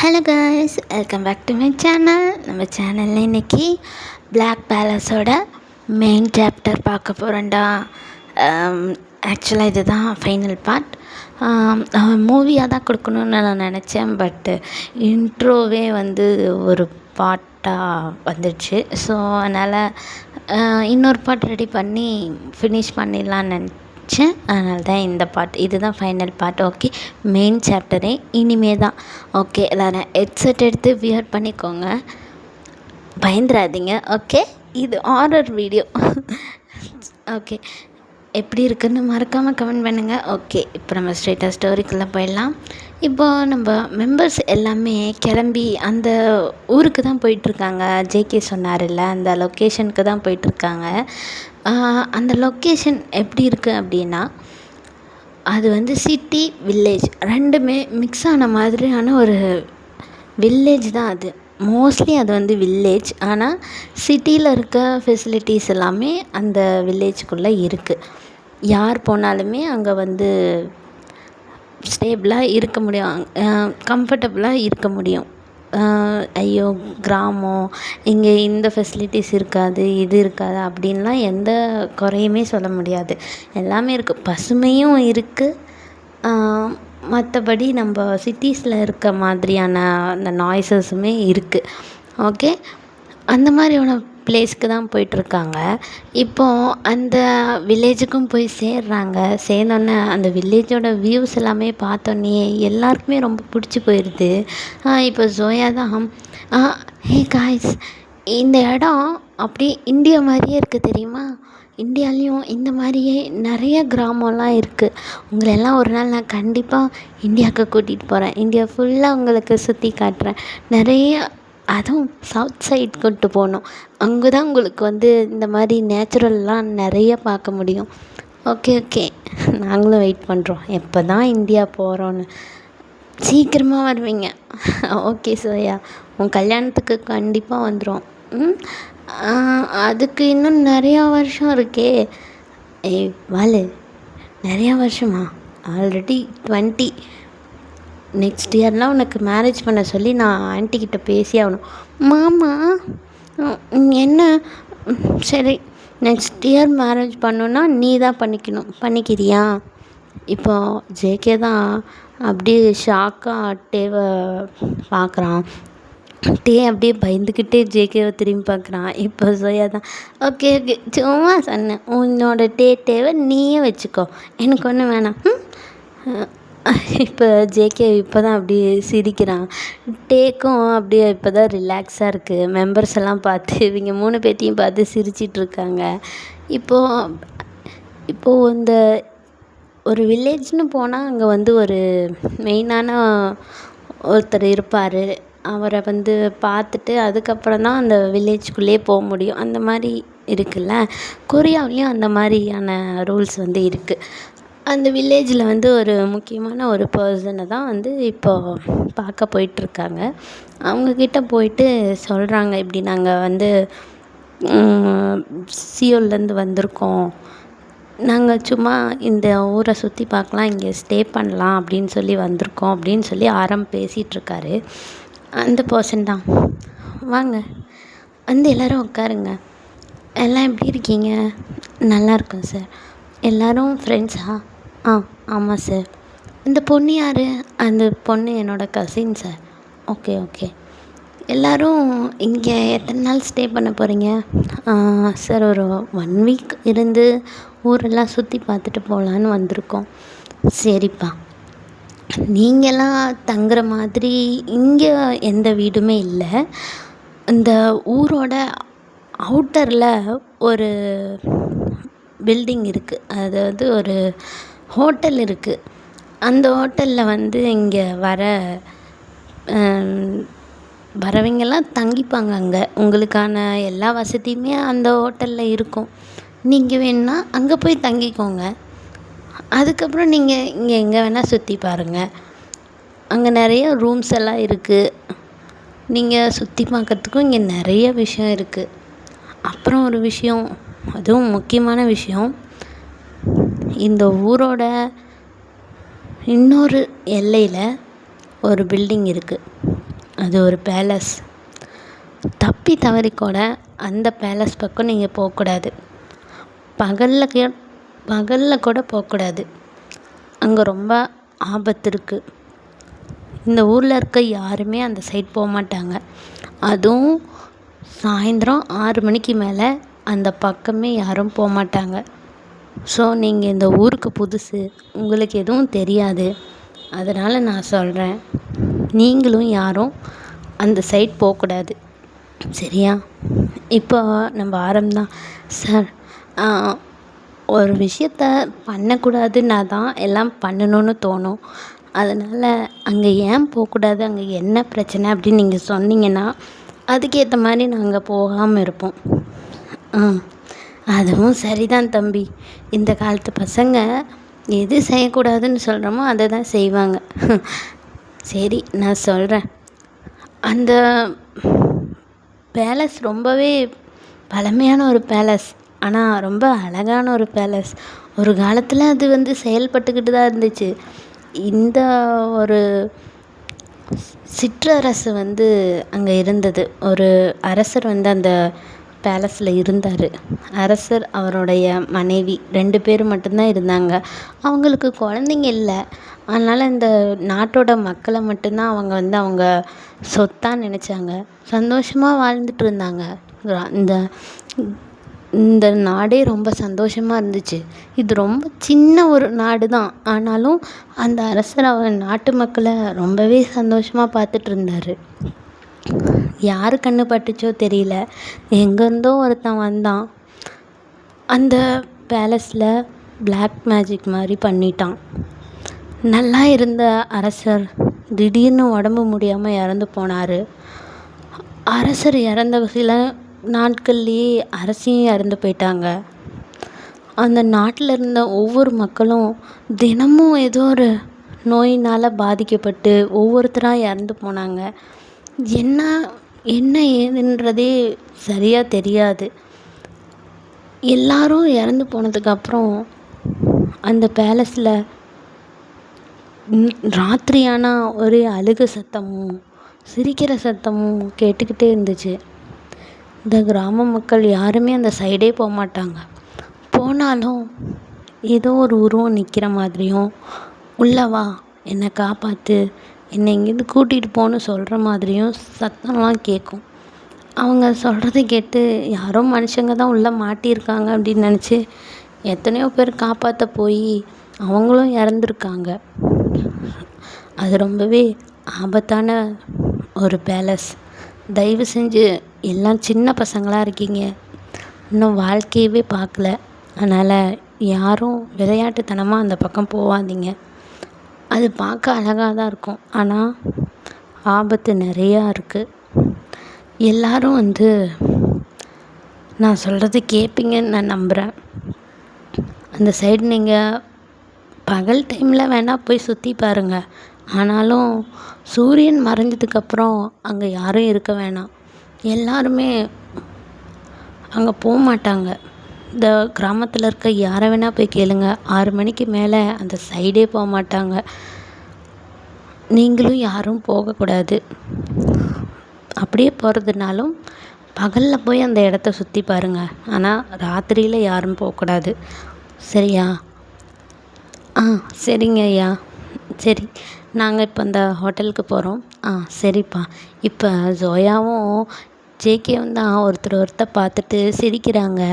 Hello guys, welcome back to my channel. நம்ம சேனலில் இன்றைக்கி பிளாக் பேலஸோட மெயின் சாப்டர் பார்க்க போகிறோம்டா. ஆக்சுவலாக இதுதான் ஃபைனல் பார்ட். மூவியாக தான் கொடுக்கணுன்னு நான் நினச்சேன், பட்டு இன்ட்ரோவே ஒரு பார்ட்டாக வந்துடுச்சு. ஸோ அதனால் இன்னொரு பார்ட் ரெடி பண்ணி ஃபினிஷ் பண்ணிடலான்னு அதனால தான் இந்த பார்ட். இதுதான் ஃபைனல் பார்ட். ஓகே, மெயின் சாப்டரே இனிமே தான். ஓகே, எல்லோரும் ஹெட்செட் எடுத்து வியர் பண்ணிக்கோங்க, பயந்துடாதீங்க. ஓகே, இது ஹாரர் வீடியோ. ஓகே, எப்படி இருக்குன்னு மறக்காமல் கமெண்ட் பண்ணுங்கள். ஓகே, இப்போ நம்ம ஸ்ட்ரெயிட்டாக ஸ்டோரிக்குள்ளே போயிடலாம். இப்போது நம்ம மெம்பர்ஸ் எல்லாமே கிளம்பி அந்த ஊருக்கு தான் போயிட்டுருக்காங்க. ஜேகே சொன்னார்ல, அந்த லொக்கேஷனுக்கு தான் போயிட்டுருக்காங்க. அந்த லொக்கேஷன் எப்படி இருக்குது அப்படின்னா, அது சிட்டி வில்லேஜ் ரெண்டுமே மிக்ஸ் ஆன மாதிரியான ஒரு வில்லேஜ் தான் அது. மோஸ்ட்லி அது வில்லேஜ், ஆனால் சிட்டியில் இருக்க ஃபெசிலிட்டிஸ் எல்லாமே அந்த வில்லேஜுக்குள்ளே இருக்குது. யார் போனாலுமே அங்கே ஸ்டேபிளாக இருக்க முடியும், கம்ஃபர்டபுளாக இருக்க முடியும். ஐயோ கிராமம், இங்கே இந்த ஃபெசிலிட்டிஸ் இருக்காது, இது இருக்காது அப்படின்லாம் எந்த குறையுமே சொல்ல முடியாது. எல்லாமே இருக்குது, பசுமையும் இருக்குது. மற்றபடி நம்ம சிட்டிஸில் இருக்க மாதிரியான அந்த நாய்ஸஸுமே இருக்குது. ஓகே, அந்த மாதிரியான பிளேஸ்க்கு தான் போயிட்டுருக்காங்க. இப்போது அந்த வில்லேஜுக்கும் போய் சேர்றாங்க. சேர்ந்தோன்னே அந்த வில்லேஜோட வியூஸ் எல்லாமே பார்த்தோன்னே எல்லாருக்குமே ரொம்ப பிடிச்சி போயிடுது. இப்போ ஜோயா தான், ஹே காய்ஸ், இந்த இடம் அப்படியே இந்தியா மாதிரியே இருக்குது தெரியுமா? இந்தியாலேயும் இந்த மாதிரியே நிறைய கிராமம்லாம் இருக்குது. உங்களெல்லாம் ஒரு நாள் நான் கண்டிப்பாக இந்தியாவுக்கு கூட்டிகிட்டு போகிறேன். இந்தியா ஃபுல்லாக உங்களுக்கு சுற்றி காட்டுறேன். நிறைய, அதுவும் சவுத் சைட் கூப்பிட்டு போகணும். அங்கே தான் உங்களுக்கு இந்த மாதிரி நேச்சுரல்லாம் நிறைய பார்க்க முடியும். ஓகே ஓகே, நாங்களும் வெயிட் பண்ணுறோம், எப்போ தான் இந்தியா போகிறோன்னு. சீக்கிரமாக வருவீங்க. ஓகே சோயா, உன் கல்யாணத்துக்கு கண்டிப்பாக வந்துடும். அதுக்கு இன்னும் நிறையா வருஷம் இருக்கே. ஏய் வாலு, நிறையா வருஷமா? ஆல்ரெடி 20. நெக்ஸ்ட் இயர்லாம் உனக்கு மேரேஜ் பண்ண சொல்லி நான் ஆன்ட்டிக்கிட்ட பேசி ஆகணும். மாமா என்ன? சரி, நெக்ஸ்ட் இயர் மேரேஜ் பண்ணணுன்னா நீ தான் பண்ணிக்கிறியா? இப்போ ஜேகே தான் அப்படியே ஷாக்காக டேவை பார்க்குறான். அப்படியே பயந்துக்கிட்டே ஜேகேவை திரும்பி பார்க்குறான். இப்போ சோயா தான், ஓகே ஓகே, சும்மா சொன்னேன், உன்னோட டேவை நீயே வச்சுக்கோ, எனக்கு ஒன்றும் வேணாம். இப்போ ஜேகே இப்போ தான் அப்படியே சிரிக்கிறான். டேக்கும் அப்படியே இப்போ தான் ரிலாக்ஸாக இருக்குது. மெம்பர்ஸ் எல்லாம் பார்த்து, இவங்க 3 பேர்த்தையும் பார்த்து சிரிச்சிட்ருக்காங்க. இப்போது இந்த ஒரு வில்லேஜ்னு போனால் அங்கே ஒரு மெயினான ஒருத்தர் இருப்பார். அவரை பார்த்துட்டு அதுக்கப்புறம் தான் அந்த வில்லேஜ்குள்ளேயே போக முடியும். அந்த மாதிரி இருக்குல்ல, கொரியாவிலையும் அந்த மாதிரியான ரூல்ஸ் இருக்குது. அந்த வில்லேஜில் ஒரு முக்கியமான ஒரு பர்சனை தான் இப்போது பார்க்க போயிட்டுருக்காங்க. அவங்கக்கிட்ட போயிட்டு சொல்கிறாங்க, இப்படி நாங்கள் சியோல்லேருந்து வந்திருக்கோம், நாங்கள் சும்மா இந்த ஊரை சுற்றி பார்க்கலாம், இங்கே ஸ்டே பண்ணலாம் அப்படின்னு சொல்லி வந்திருக்கோம் அப்படின்னு சொல்லி பேசிகிட்ருக்காரு. அந்த பர்சன் தான், வாங்க எல்லோரும் உட்காருங்க. எல்லாம் எப்படி இருக்கீங்க? நல்லா இருக்கோம் சார். எல்லோரும் ஃப்ரெண்ட்ஸா? ஆமாம் சார். இந்த பொண்ணு யார்? அந்த பொண்ணு என்னோடய கசின் சார். Okay okay. எல்லோரும் இங்கே எத்தனை நாள் ஸ்டே பண்ண போகிறீங்க? சார், ஒரு 1 வீக் இருந்து ஊரெல்லாம் சுற்றி பார்த்துட்டு போகலான்னு வந்திருக்கோம். சரிப்பா, நீங்களாம் தங்குற மாதிரி இங்கே எந்த வீடுமே இல்லை. இந்த ஊரோட அவுட்டரில் ஒரு பில்டிங் இருக்குது, அதாவது ஒரு ஹோட்டல் இருக்குது. அந்த ஹோட்டலில் இங்கே வரவங்கெல்லாம் தங்கிப்பாங்க. அங்கே உங்களுக்கான எல்லா வசதியுமே அந்த ஹோட்டலில் இருக்கும். நீங்கள் வேணுன்னா அங்கே போய் தங்கிக்கோங்க. அதுக்கப்புறம் நீங்கள் இங்கே எங்கே வேணால் சுற்றி பாருங்கள். அங்கே நிறைய ரூம்ஸ் எல்லாம் இருக்குது. நீங்கள் சுற்றி பார்க்குறதுக்கும் இங்கே நிறைய விஷயம் இருக்குது. அப்புறம் ஒரு விஷயம், அதுவும் முக்கியமான விஷயம், இந்த ஊரோட இன்னொரு எல்லையில் ஒரு பில்டிங் இருக்குது. அது ஒரு பேலஸ். தப்பி தவறி கூட அந்த பேலஸ் பக்கம் நீங்கள் போகக்கூடாது. பகலில் கூட போகக்கூடாது. அங்கே ரொம்ப ஆபத்து இருக்குது. இந்த ஊரில் இருக்க யாருமே அந்த சைட் போக மாட்டாங்க. அதுவும் சாயந்தரம் 6 மணிக்கு மேலே அந்த பக்கமே யாரும் போக மாட்டாங்க. ஸோ நீங்கள் இந்த ஊருக்கு புதுசு, உங்களுக்கு எதுவும் தெரியாது. அதனால் நான் சொல்கிறேன், நீங்களும் யாரும் அந்த சைட் போகக்கூடாது. சரியா? இப்போ நம்ம ஆரம்பம்தான். சார், ஒரு விஷயத்த பண்ணக்கூடாதுன்னா தான் எல்லாம் பண்ணணும்னு தோணும். அதனால் அங்கே ஏன் போகக்கூடாது, அங்கே என்ன பிரச்சனை அப்படின்னு நீங்கள் சொன்னீங்கன்னா அதுக்கேற்ற மாதிரி நாங்கள் போகாமல் இருப்போம். அதுவும் சரிதான் தம்பி. இந்த காலத்து பசங்க எது செய்யக்கூடாதுன்னு சொல்கிறோமோ அதை தான் செய்வாங்க. சரி, நான் சொல்கிறேன். அந்த பேலஸ் ரொம்பவே பழமையான ஒரு பேலஸ். ஆனால் ரொம்ப அழகான ஒரு பேலஸ். ஒரு காலத்தில் அது செயல்பட்டுக்கிட்டு தான் இருந்துச்சு. இந்த ஒரு சிற்றரசு அங்கே இருந்தது. ஒரு அரசர் அந்த பேலஸில் இருந்தார். அரசர், அவருடைய மனைவி 2 பேர் மட்டும்தான் இருந்தாங்க. அவங்களுக்கு குழந்தைங்க இல்லை. அதனால் இந்த நாட்டோட மக்களை மட்டும்தான் அவங்க அவங்க சொத்தாக நினச்சாங்க. சந்தோஷமாக வாழ்ந்துட்டு இருந்தாங்க. இந்த இந்த நாடே ரொம்ப சந்தோஷமாக இருந்துச்சு. இது ரொம்ப சின்ன ஒரு நாடு தான். ஆனாலும் அந்த அரசர் அவர் நாட்டு மக்களை ரொம்பவே சந்தோஷமாக பார்த்துட்டு இருந்தார். யார் கண்ணு பட்டுச்சோ தெரியல, எங்கேருந்தோ ஒருத்தன் வந்தான். அந்த பேலஸில் பிளாக் மேஜிக் மாதிரி பண்ணிட்டான். நல்லா இருந்த அரசர் திடீர்னு உடம்பு முடியாமல் இறந்து போனார். அரசர் இறந்த சில நாட்கள்லேயே அரசியும் இறந்து போயிட்டாங்க. அந்த நாட்டில் இருந்த ஒவ்வொரு மக்களும் தினமும் ஏதோ ஒரு நோயினால் பாதிக்கப்பட்டு ஒவ்வொருத்தராக இறந்து போனாங்க. என்ன என்ன ஏதுன்றதே சரியாக தெரியாது. எல்லாரும் இறந்து போனதுக்கப்புறம் அந்த பேலஸில் ராத்திரியானா ஒரே அழுகை சத்தமும் சிரிக்கிற சத்தமும் கேட்டுக்கிட்டே இருந்துச்சு. இந்த கிராம மக்கள் யாருமே அந்த சைடே போக மாட்டாங்க. போனாலும் ஏதோ ஒரு உருவம் நிற்கிற மாதிரியும், உள்ளவா என்னை காப்பாற்று, என்னை இங்கேருந்து கூட்டிகிட்டு போன்னு சொல்கிற மாதிரியும் சத்தம்லாம் கேட்கும். அவங்க சொல்கிறத கேட்டு யாரோ மனுஷங்க தான் உள்ளே மாட்டியிருக்காங்க அப்படின்னு நினச்சி எத்தனையோ பேர் காப்பாற்ற போய் அவங்களும் இறந்துருக்காங்க. அது ரொம்பவே ஆபத்தான ஒரு பேலஸ். தயவு செஞ்சு எல்லாம் சின்ன பசங்களாக இருக்கீங்க, இன்னும் வாழ்க்கையவே பார்க்கல. அதனால் யாரும் விளையாட்டுத்தனமாக அந்த பக்கம் போகாதீங்க. அது பார்க்க அழகாக தான் இருக்கும், ஆனால் ஆபத்து நிறையா இருக்குது. எல்லோரும் நான் சொல்கிறது கேட்பீங்கன்னு நான் நம்புகிறேன். அந்த சைடு நீங்கள் பகல் டைமில் வேணால் போய் சுற்றி பாருங்கள். ஆனாலும் சூரியன் மறைஞ்சதுக்கப்புறம் அங்கே யாரும் இருக்க வேணாம். எல்லாருமே அங்கே போக மாட்டாங்க. இந்த கிராமத்தில் இருக்க யாரை வேணால் போய் கேளுங்க, 6 மணிக்கு மேலே அந்த சைடே போக மாட்டாங்க. நீங்களும் யாரும் போகக்கூடாது. அப்படியே போகிறதுனாலும் பகலில் போய் அந்த இடத்த சுற்றி பாருங்கள். ஆனால் ராத்திரியில் யாரும் போகக்கூடாது. சரியா? சரிங்க ஐயா. சரி, நாங்கள் இப்போ அந்த ஹோட்டலுக்கு போகிறோம். சரிப்பா. இப்போ ஜோயாவும் ஜேகேவும் தான் ஒருத்தர் பார்த்துட்டு சிரிக்கிறாங்க.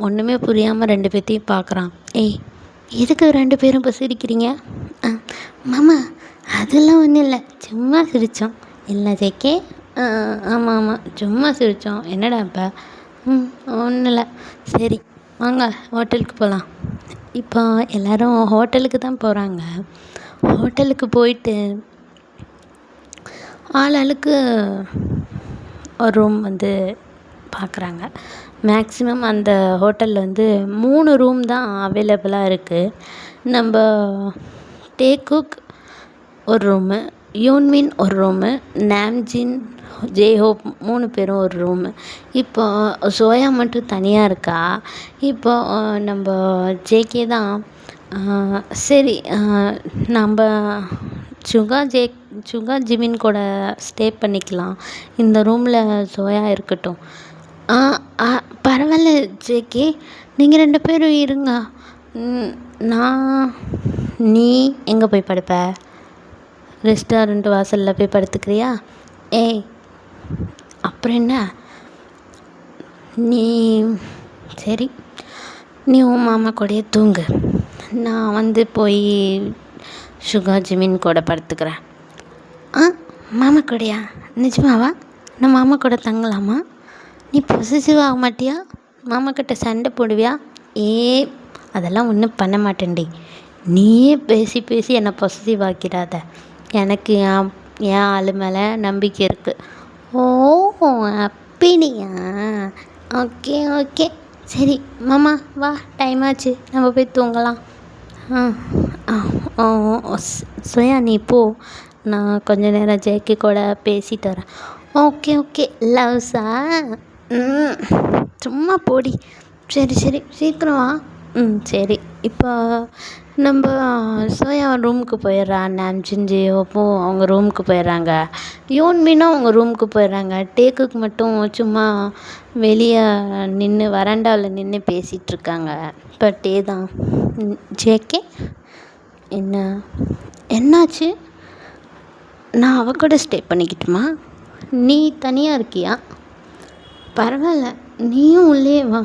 ஒன்றுமே புரியாமல் 2 பேர்த்தையும் பார்க்குறான். ஏய், எதுக்கு 2 பேரும் இப்போ சிரிக்கிறீங்க? மாமா, அதெல்லாம் ஒன்றும் இல்லை, சும்மா சிரித்தோம். இல்லை ஜேகே? ஆமாம், சும்மா சிரித்தோம். என்னடா இப்போ? ஒன்றும் இல்லை. சரி, வாங்க ஹோட்டலுக்கு போகலாம். இப்போ எல்லோரும் ஹோட்டலுக்கு தான் போகிறாங்க. ஹோட்டலுக்கு போயிட்டு ஆளாளுக்கு ஒரு ரூம் பார்க்குறாங்க. மேக்ஸிமம் அந்த ஹோட்டலில் 3 ரூம் தான் அவைலபிளாக இருக்குது. நம்ம டேக்குக் ஒரு ரூமு, யூன்மின் ஒரு ரூமு, நாம்ஜின், ஜேஹோப் 3 பேரும் ஒரு ரூமு. இப்போ சோயா மட்டும் தனியாக இருக்கா. இப்போ நம்ம ஜேகே தான். சரி, நம்ம சுகா ஜிமின் கூட ஸ்டே பண்ணிக்கலாம். இந்த ரூமில் சோயா இருக்கட்டும். ஆ ஆ பரவாயில்ல ஜேகே, நீங்கள் 2 பேரும் இருங்க. நான் நீ எங்கே போய் படுப்ப? ரெஸ்டாரண்ட் வாசலில் போய் படுத்துக்கிறியா? ஏய், அப்புறம் என்ன? நீ சரி, நீ உன் மாமா கூடயே தூங்கு. நான் வந்து போய் சுகா ஜிமின் கூட படுத்துக்கிறேன். ஆ, மாமா கூடயா? நிஜமாவா? நான் மாமா கூட தங்கலாமா? நீ பொசசிவ் ஆக மாட்டியா? மாமா கிட்ட சண்டை போடுவியா? ஏ, அதெல்லாம் ஒன்றும் பண்ண மாட்டேன்டி. நீயே பேசி பேசி என்னை பொசசிவ் ஆக்கிடாத. எனக்கு என் ஆள் மேலே நம்பிக்கை இருக்குது. ஓ, அப்படியா? ஓகே ஓகே, சரி மாமா வா, டைம் ஆச்சு, நம்ம போய் தூங்கலாம். ஆ ஆ ஓ சோயா, நீ போ, நான் கொஞ்ச நேரம் ஜேகே கூட பேசிட்டு வரேன். ஓகே ஓகே, லவ்ஸா? சும்மா போடி. சரி சரி, சீக்கிரம் வா. சரி. இப்போ நம்ம சோயா ரூமுக்கு போயிடுறா. நாம்ஜின் ஜியோப்போ அவங்க ரூமுக்கு போயிடுறாங்க. யோன்மினும் அவங்க ரூமுக்கு போயிடுறாங்க. டேக்குக்கு மட்டும் சும்மா வெளியே நின்று வராண்டாவில் நின்று பேசிகிட்ருக்காங்க. இப்போ டே தான். ஜேகே, என்னாச்சு? நான் அவ கூட ஸ்டே பண்ணிக்கிட்டுமா? நீ தனியாக இருக்கியா? பரவாயில்ல, நீயும் உள்ளே வா.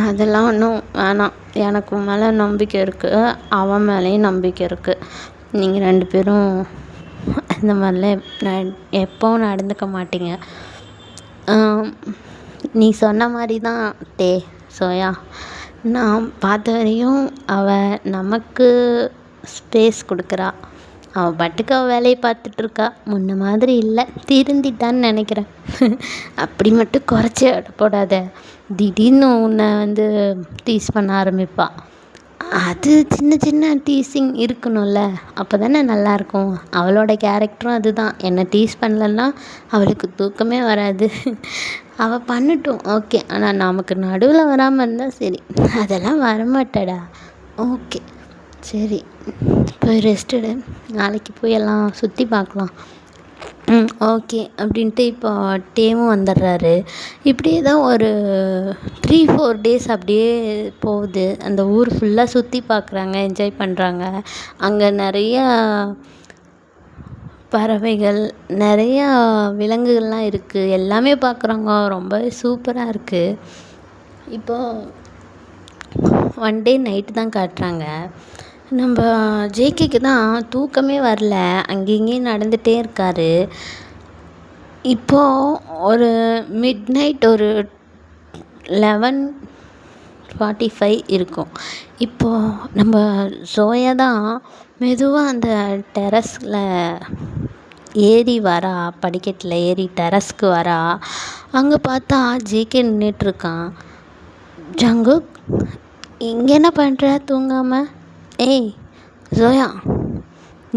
அதெல்லாம் ஒன்றும் வேணாம். எனக்கு உன் மேலே நம்பிக்கை இருக்குது, அவன் மேலேயும் நம்பிக்கை இருக்குது. நீங்கள் 2 பேரும் இந்த மாதிரிலாம் எப்போவும் நடந்துக்க மாட்டீங்க. நீ சொன்ன மாதிரி தான் டே சோயா. நான் பார்த்த வரையும் அவள் நமக்கு ஸ்பேஸ் கொடுக்குறா. அவள் பாட்டுக்கு அவள் வேலையை பார்த்துட்ருக்கா. முன்ன மாதிரி இல்லை, திருந்திட்டான்னு நினைக்கிறேன். அப்படி மட்டும் குறைச்சி போடாத. திடீர்னு உன்னை வந்து டீஸ் பண்ண ஆரம்பிப்பாள். அது சின்ன சின்ன டீசிங் இருக்கணும்ல, அப்போ தானே நல்லாயிருக்கும். அவளோட கேரக்டரும் அதுதான். என்னை டீஸ் பண்ணலன்னா அவளுக்கு தூக்கமே வராது. அவள் பண்ணட்டும், ஓகே. ஆனால் நமக்கு நடுவில் வராமல் இருந்தால் சரி. அதெல்லாம் வரமாட்டடா. ஓகே சரி, போய் ரெஸ்ட் எடு. நாளைக்கு போய் எல்லாம் சுற்றி பார்க்கலாம். ஓகே அப்படின்ட்டு இப்போ டேவும் வந்துடுறாரு. இப்படியே தான் ஒரு 3-4 டேஸ் அப்படியே போகுது. அந்த ஊர் ஃபுல்லாக சுற்றி பார்க்குறாங்க, என்ஜாய் பண்ணுறாங்க. அங்கே நிறையா பறவைகள், நிறையா விலங்குகள்லாம் இருக்குது. எல்லாமே பார்க்குறாங்க. ரொம்பவே சூப்பராக இருக்குது. இப்போது ஒன் டே நைட்டு தான் காட்டுறாங்க. நம்ம ஜேகேக்கு தான் தூக்கமே வரல, அங்கேயும் இங்கேயும் நடந்துகிட்டே இருக்கார். இப்போது ஒரு மிட் நைட் ஒரு 11:45 இருக்கும். இப்போது நம்ம சோயா தான் மெதுவாக அந்த டெரஸில் ஏறி வரா, படிக்கட்டில் ஏறி டெரஸ்க்கு வரா. அங்கே பார்த்தா ஜேகே நின்றுட்டுருக்கான். ஜங்குக், இங்கே என்ன பண்ணுற தூங்காமல்? ஏய் சோயா,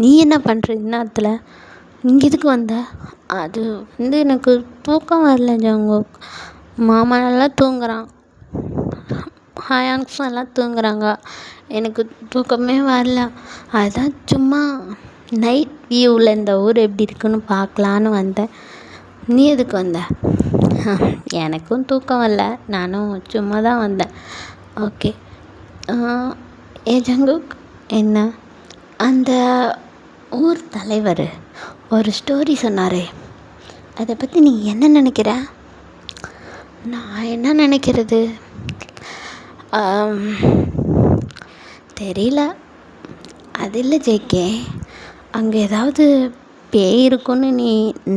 நீ என்ன பண்ணுற இந்நேரத்தில்? இங்கே எதுக்கு வந்த? அது வந்து எனக்கு தூக்கம் வரல ஜங்குக். மாமா நல்லா தூங்குறான், ஹயாங்ஸும் எல்லாம் தூங்குறாங்க, எனக்கு தூக்கமே வரல. அதுதான் சும்மா நைட் வியூவில் இந்த ஊர் எப்படி இருக்குன்னு பார்க்கலான்னு வந்தேன். நீ எதுக்கு வந்த? எனக்கும் தூக்கம் வரல, நானும் சும்மா தான் வந்தேன். ஓகே. ஏ ஜங்குக், என்ன? அந்த ஊர் தலைவர் ஒரு ஸ்டோரி சொன்னாரே, அதை பற்றி நீ என்ன நினைக்கிற? நான் என்ன நினைக்கிறது தெரியல. அது இல்லை ஜேகே, அங்கே ஏதாவது பேய் இருக்குன்னு நீ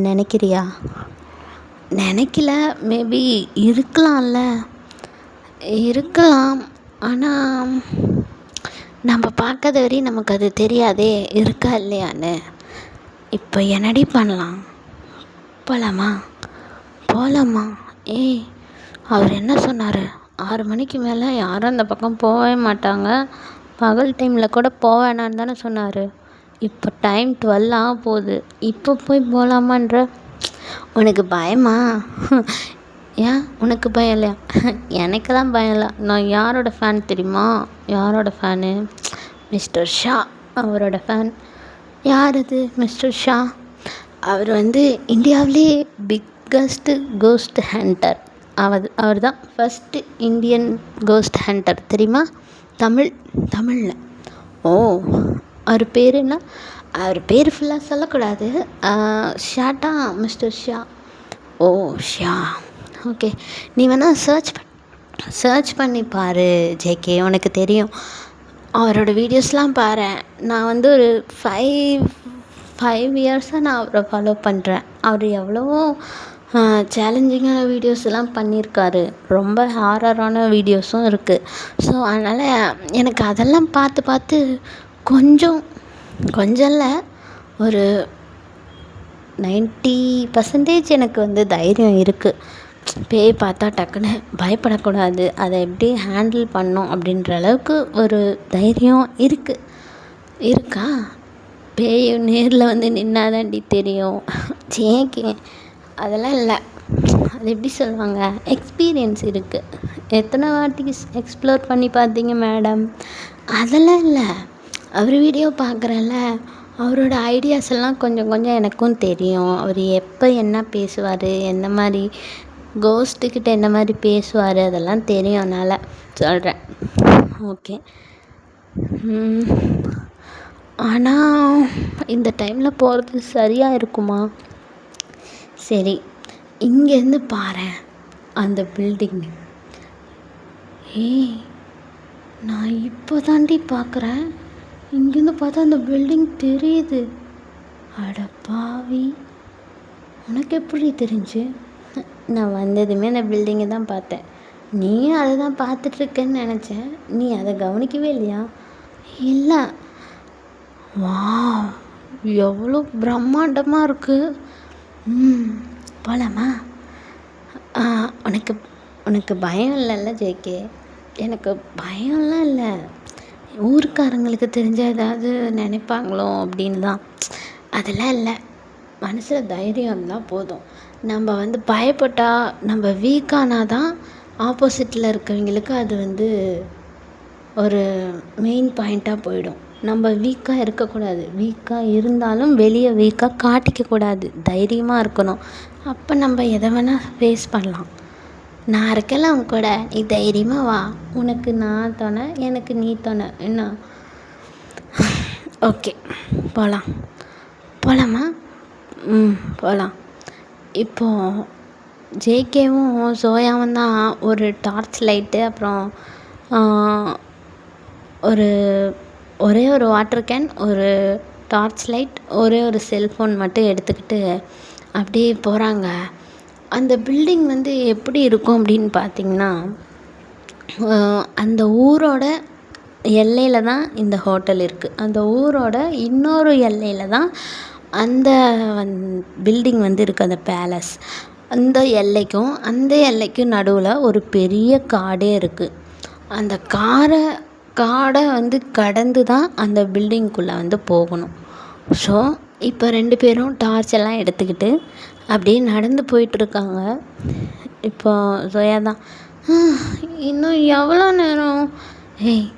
நினைக்கிறியா? நினைக்கல, மேபி இருக்கலாம்ல. இருக்கலாம், ஆனால் நம்ம பார்க்காத வரையும் நமக்கு அது தெரியாதே இருக்கா இல்லையான்னு. இப்போ என்னடி பண்ணலாம்? போகலாமா? போகலாமா? ஏய், அவர் என்ன சொன்னார்? 6 மணிக்கு மேலே யாரும் அந்த பக்கம் போகவே மாட்டாங்க, பகல் டைமில் கூட போக வேணான்னு தானே சொன்னார். இப்போ டைம் 12 ஆக போகுது, இப்போ போய் போகலாமான்ற? உனக்கு பயமா? ஏன் உனக்கு பயம் இல்லையா? எனக்கெல்லாம் பயம் இல்லை. நான் யாரோட ஃபேன் தெரியுமா? யாரோட ஃபேனு? மிஸ்டர் ஷா, அவரோட ஃபேன். யார் அது மிஸ்டர் ஷா? அவர் வந்து இந்தியாவிலே பிக்கஸ்ட்டு கோஸ்ட் ஹண்டர். அவர் தான் ஃபஸ்ட்டு இந்தியன் கோஸ்ட் ஹண்டர் தெரியுமா? தமிழில். ஓ, அவர் பேர் என்ன? அவர் பேர் ஃபுல்லாக சொல்லக்கூடாது. ஷாட்டா, மிஸ்டர் ஷா. ஓ, ஷா. ஓகே, நீ வேணால் சர்ச் பண்ணி பாரு ஜேகே, உனக்கு தெரியும். அவரோட வீடியோஸ்லாம் பாரு. நான் வந்து ஒரு 5 இயர்ஸாக நான் அவரை ஃபாலோ பண்ணுறேன். அவர் எவ்வளவோ சேலஞ்சிங்கான வீடியோஸ் எல்லாம் பண்ணியிருக்காரு. ரொம்ப ஹாரரான வீடியோஸும் இருக்குது. ஸோ அதனால் எனக்கு அதெல்லாம் பார்த்து கொஞ்சம் இல்லை, ஒரு 90% எனக்கு வந்து தைரியம் இருக்குது. பேய் பார்த்தா டக்குன்னு பயப்படக்கூடாது, அதை எப்படி ஹேண்டில் பண்ணணும் அப்படின்ற அளவுக்கு ஒரு தைரியம் இருக்கா? பேய் நேரில் வந்து நின்னாதாண்டி தெரியும் ஜேகே. அதெல்லாம் இல்லை, அது எப்படி சொல்லுவாங்க, எக்ஸ்பீரியன்ஸ் இருக்குது. எத்தனை வாட்டி எக்ஸ்ப்ளோர் பண்ணி பார்த்தீங்க மேடம்? அதெல்லாம் இல்லை, அவர் வீடியோ பார்க்குறேன்ல, அவரோட ஐடியாஸ் எல்லாம் கொஞ்சம் எனக்கும் தெரியும். அவர் எப்போ என்ன பேசுவார், என்ன மாதிரி கோஸ்ட்டுக்கிட்ட என்ன மாதிரி பேசுவார், அதெல்லாம் தெரியும். அதனால் சொல்கிறேன். ஓகே. ஆனால் இந்த டைமில் போகிறது சரியாக இருக்குமா? சரி, இங்கேருந்து பாரேன் அந்த பில்டிங். ஏய், நான் இப்போ தாண்டி பார்க்குறேன். இங்கேருந்து பார்த்தா அந்த பில்டிங் தெரியுது. அட பாவி, உனக்கு எப்படி தெரிஞ்சு? நான் வந்ததுமே அந்த பில்டிங்கை தான் பார்த்தேன். நீயும் அதை தான் பார்த்துட்ருக்கேன்னு நினச்சேன். நீ அதை கவனிக்கவே இல்லையா? இல்லை. வா, எவ்வளோ பிரம்மாண்டமாக இருக்குது. போகலாமா? உனக்கு பயம் இல்லைல்ல ஜேகே? எனக்கு பயம்லாம் இல்லை. ஊருக்காரங்களுக்கு தெரிஞ்சால் ஏதாவது நினைப்பாங்களோ அப்படின்னு தான். அதெல்லாம் இல்லை, மனசில் தைரியம் இருந்தால் போதும். நம்ம வந்து பயப்பட்டால், நம்ம வீக்கானால் தான் ஆப்போசிட்டில் இருக்கவங்களுக்கு அது வந்து ஒரு மெயின் பாயிண்ட்டாக போயிடும். நம்ம வீக்காக இருக்கக்கூடாது. வீக்காக இருந்தாலும் வெளியே வீக்காக காட்டிக்கக்கூடாது. தைரியமாக இருக்கணும். அப்போ நம்ம எதை வேணால் ஃபேஸ் பண்ணலாம். நான் இருக்கல உன் கூட, நீ தைரியமாக வா. உனக்கு நான் துணை, எனக்கு நீ துணை. என்ன? ஓகே, போகலாமா? போகலாம். இப்போது ஜேகேவும் சோயாவும் தான் ஒரு டார்ச் லைட்டு, அப்புறம் ஒரே ஒரு வாட்டர் கேன், ஒரு டார்ச் லைட், ஒரே ஒரு செல்ஃபோன் மட்டும் எடுத்துக்கிட்டு அப்படியே போகிறாங்க. அந்த பில்டிங் வந்து எப்படி இருக்கும் அப்படின்னு பார்த்திங்கன்னா, அந்த ஊரோட எல்லையில் தான் இந்த ஹோட்டல் இருக்குது. அந்த ஊரோட இன்னொரு எல்லையில் தான் அந்த பில்டிங் வந்து இருக்குது, அந்த பேலஸ். அந்த எல்லைக்கும் நடுவில் ஒரு பெரிய காடே இருக்குது. அந்த காடை வந்து கடந்து தான் அந்த பில்டிங்குள்ளே வந்து போகணும். ஸோ இப்போ 2 பேரும் டார்ச் எல்லாம் எடுத்துக்கிட்டு அப்படியே நடந்து போயிட்டுருக்காங்க. இப்போ சோயா தான், இன்னும் எவ்வளோ நேரம்? ஏய்,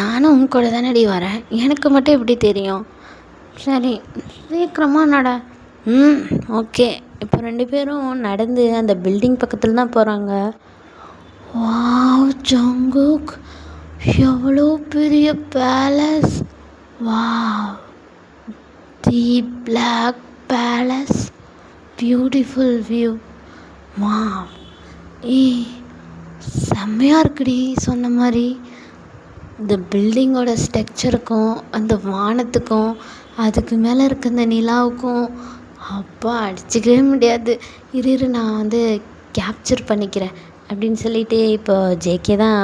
நானும் உன் கூட தானடி வரேன், எனக்கு மட்டும் எப்படி தெரியும்? சரி, சீக்கிரமாக நட. ஓகே. இப்போ 2 பேரும் நடந்து அந்த பில்டிங் பக்கத்தில் தான் போகிறாங்க. வாவ் ஜங்குக், எவ்வளோ பெரிய palace! Wow, the black palace, beautiful view. Wow, செம்மையாக இருக்குடி. சொன்ன மாதிரி இந்த பில்டிங்கோட ஸ்ட்ரக்சருக்கும் அந்த வானத்துக்கும் அதுக்கு மேலே இருக்க அந்த நிலாவுக்கும் அப்பா அடிச்சிக்கவே முடியாது. இரு நான் வந்து கேப்சர் பண்ணிக்கிறேன் அப்படின்னு சொல்லிட்டு இப்போ ஜேகே தான்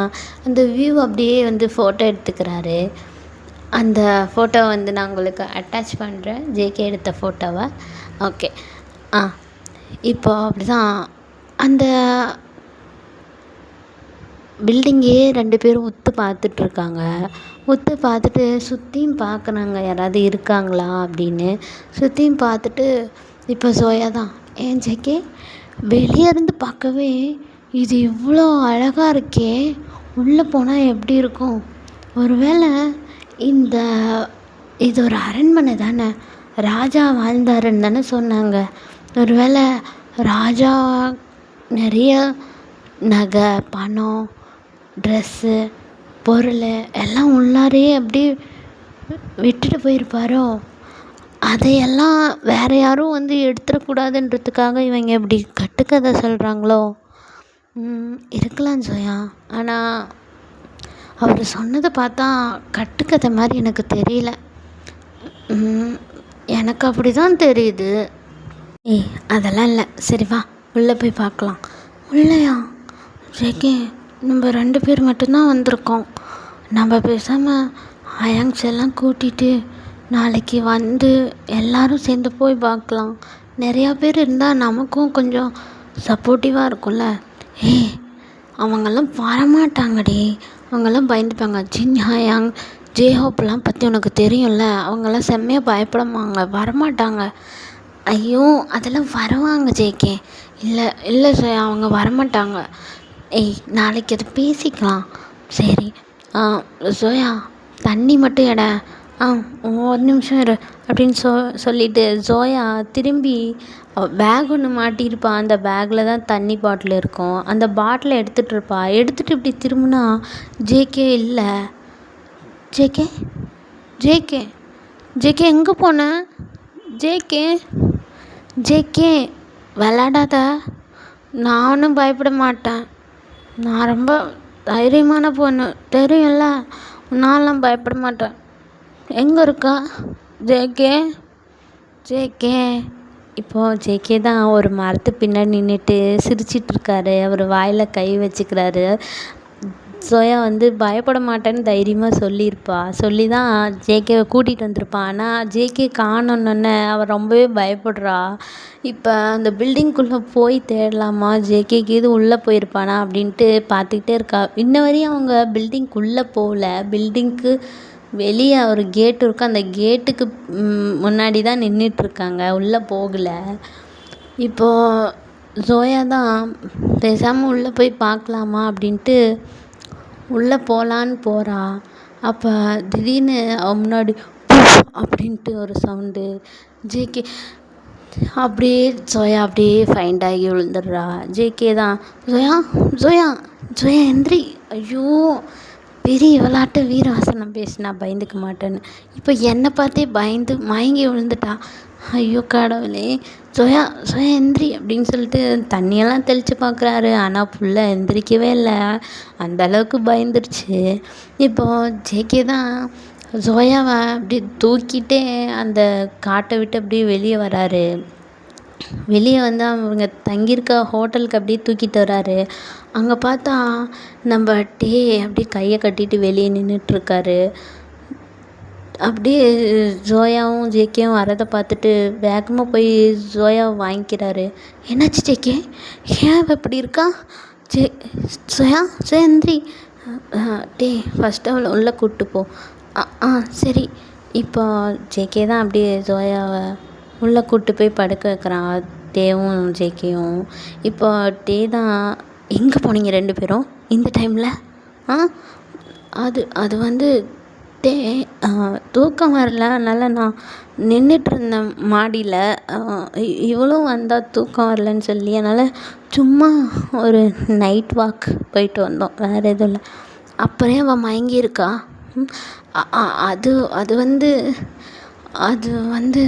அந்த வியூ அப்படியே வந்து ஃபோட்டோ எடுத்துக்கிறாரு. அந்த ஃபோட்டோவை வந்து நான் உங்களுக்கு அட்டாச் பண்ணுறேன், ஜேகே எடுத்த ஃபோட்டோவை. ஓகே. இப்போ அப்படி தான் அந்த பில்டிங்கே 2 பேரும் உத்து பார்த்துட்ருக்காங்க. உத்து பார்த்துட்டு சுற்றியும் பார்க்குறாங்க, யாராவது இருக்காங்களா அப்படின்னு. சுற்றியும் பார்த்துட்டு இப்போ சோயா தான், ஏன் ஜேகே, வெளியே இருந்து பார்க்கவே இது இவ்வளோ அழகாக இருக்கே, உள்ளே போனால் எப்படி இருக்கும்? ஒருவேளை இந்த இது ஒரு அரண்மனை தானே, ராஜா வாழ்ந்தாருன்னு தானே சொன்னாங்க. ஒருவேளை ராஜா நிறைய நகை, பணம், ட்ரெஸ்ஸு, பொருள் எல்லாம் உள்ளாரையே அப்படி விட்டுட்டு போயிருப்பாரோ? அதையெல்லாம் வேறு யாரும் வந்து எடுத்துடக்கூடாதுன்றதுக்காக இவங்க இப்படி கட்டுக்கதை சொல்கிறாங்களோ? இருக்கலாம் ஜோயா. ஆனால் அவர் சொன்னதை பார்த்தா கட்டுக்கதை மாதிரி எனக்கு தெரியல. எனக்கு அப்படி தான் தெரியுது. அதெல்லாம் இல்லை. சரி வா, உள்ளே போய் பார்க்கலாம். உள்ளையா? ஜேகே, நம்ம 2 பேர் மட்டும்தான் வந்திருக்கோம். நம்ம பேசாமல் அயாங்ஸ் எல்லாம் கூட்டிகிட்டு நாளைக்கு வந்து எல்லோரும் சேர்ந்து போய் பார்க்கலாம். நிறையா பேர் இருந்தால் நமக்கும் கொஞ்சம் சப்போர்ட்டிவாக இருக்கும்ல. அவங்கெல்லாம் வரமாட்டாங்கடி. அவங்கெல்லாம் பயந்துப்பாங்க. ஜின் ஹயாங், ஜேஹோப்லாம் பற்றி உனக்கு தெரியும்ல, அவங்கெல்லாம் செம்மையாக பயப்படமாங்க, வரமாட்டாங்க. ஐயோ, அதெல்லாம் வருவாங்க ஜேகே. இல்லை சார், அவங்க வரமாட்டாங்க. நாளைக்கு அதை பேசிக்கலாம். சரி. ஜோயா, தண்ணி மட்டும் எட. ஒரு நிமிஷம் இரு அப்படின்னு சொல்லிட்டு ஜோயா திரும்பி பேக் ஒன்று மாட்டியிருப்பாள். அந்த பேக்கில் தான் தண்ணி பாட்டில் இருக்கும். அந்த பாட்டிலை எடுத்துகிட்ருப்பா. எடுத்துகிட்டு இப்படி திரும்பினா ஜேகே இல்லை. ஜேகே, ஜேகே, ஜேகே எங்கே போன? ஜேகே, ஜேகே விளாடாத. நான் ஒன்றும் பயப்பட மாட்டேன். நான் ரொம்ப தைரியமான பொண்ணு, தெரியும்ல. நான்லாம் பயப்பட மாட்டேன். எங்கே இருக்கா ஜேகே? ஜேகே. இப்போது ஜேகே தான் ஒரு மரத்து பின்னாடி நின்றுட்டு சிரிச்சிட்ருக்காரு. அவர் வாயில் கை வச்சுக்கிறாரு. ஜோயா வந்து பயப்பட மாட்டேன்னு தைரியமாக சொல்லியிருப்பா. சொல்லி தான் ஜேகேவை கூட்டிகிட்டு வந்திருப்பான். ஆனால் ஜேகே காணோன்னொன்னே அவள் ரொம்பவே பயப்படுறா. இப்போ அந்த பில்டிங்குள்ளே போய் தேடலாமா, ஜேகேக்கு இது உள்ளே போயிருப்பானா அப்படின்ட்டு பார்த்துக்கிட்டே இருக்கா. இன்ன வரையும் அவங்க பில்டிங்குள்ளே போகல. பில்டிங்க்கு வெளியே ஒரு கேட்டு இருக்கும். அந்த கேட்டுக்கு முன்னாடி தான் நின்றுட்டுருக்காங்க, உள்ளே போகலை. இப்போது ஜோயா தான் பேசாமல் உள்ளே போய் பார்க்கலாமா அப்படின்ட்டு உள்ளே போகலான்னு போகிறா. அப்போ திடீர்னு அவன் முன்னாடி அப்படின்ட்டு ஒரு சவுண்டு. ஜேகே அப்படியே ஜோயா அப்படியே ஃபைண்ட் ஆகி விழுந்துடுறா. ஜேகே தான் ஜோயா, ஜோயா, ஜோயா எந்திரி. ஐயோ, பெரிய விளாட்டு வீரவாசனம் பேசினா பயந்துக்க மாட்டேன்னு இப்போ என்னை பார்த்தே பயந்து மயங்கி விழுந்துட்டா. ஐயோ கடவுளே. ஜோயா, ஜோயா எந்திரி அப்படின்னு சொல்லிட்டு தண்ணியெல்லாம் தெளித்து பார்க்குறாரு. ஆனால் புள்ள எந்திரிக்கவே இல்லை. அந்தளவுக்கு பயந்துருச்சு. இப்போது ஜேகே தான் ஜோயாவை அப்படி தூக்கிட்டே அந்த காட்டை விட்டு அப்படியே வெளியே வராரு. வெளியே வந்து அவங்க தங்கியிருக்க ஹோட்டலுக்கு அப்படியே தூக்கிட்டு வராரு. அங்கே பார்த்தா நம்ம டே அப்படியே கையை கட்டிட்டு வெளியே நின்றுட்டுருக்காரு. அப்படியே ஜோயாவும் ஜேகேவும் வரதை பார்த்துட்டு வேகமாக போய் ஜோயாவை வாங்கிக்கிறாரு. என்னாச்சு ஜேகே? ஏன் இப்படி இருக்கா? ஜோயா, ஜெயந்திரி, டே ஃபஸ்ட்டு அவளை உள்ளே கூப்பிட்டு போ. சரி. இப்போ ஜேகே தான் அப்படியே ஜோயாவை உள்ளே கூப்பிட்டு போய் படுக்க வைக்கிறான், டேவும் ஜேகேவும். இப்போ டே தான் எங்கே போனீங்க 2 பேரும் இந்த டைமில்? அது வந்து டே தூக்கம் வரல, அதனால் நான் நின்றுட்டுருந்தேன் மாடியில். இவளும் வந்தால் தூக்கம் வரலன்னு சொல்லி, அதனால் சும்மா ஒரு நைட் வாக் போயிட்டு வந்தோம், வேறு எதுவும் இல்லை. அப்புறம் அவள் மயங்கியிருக்கா? அது வந்து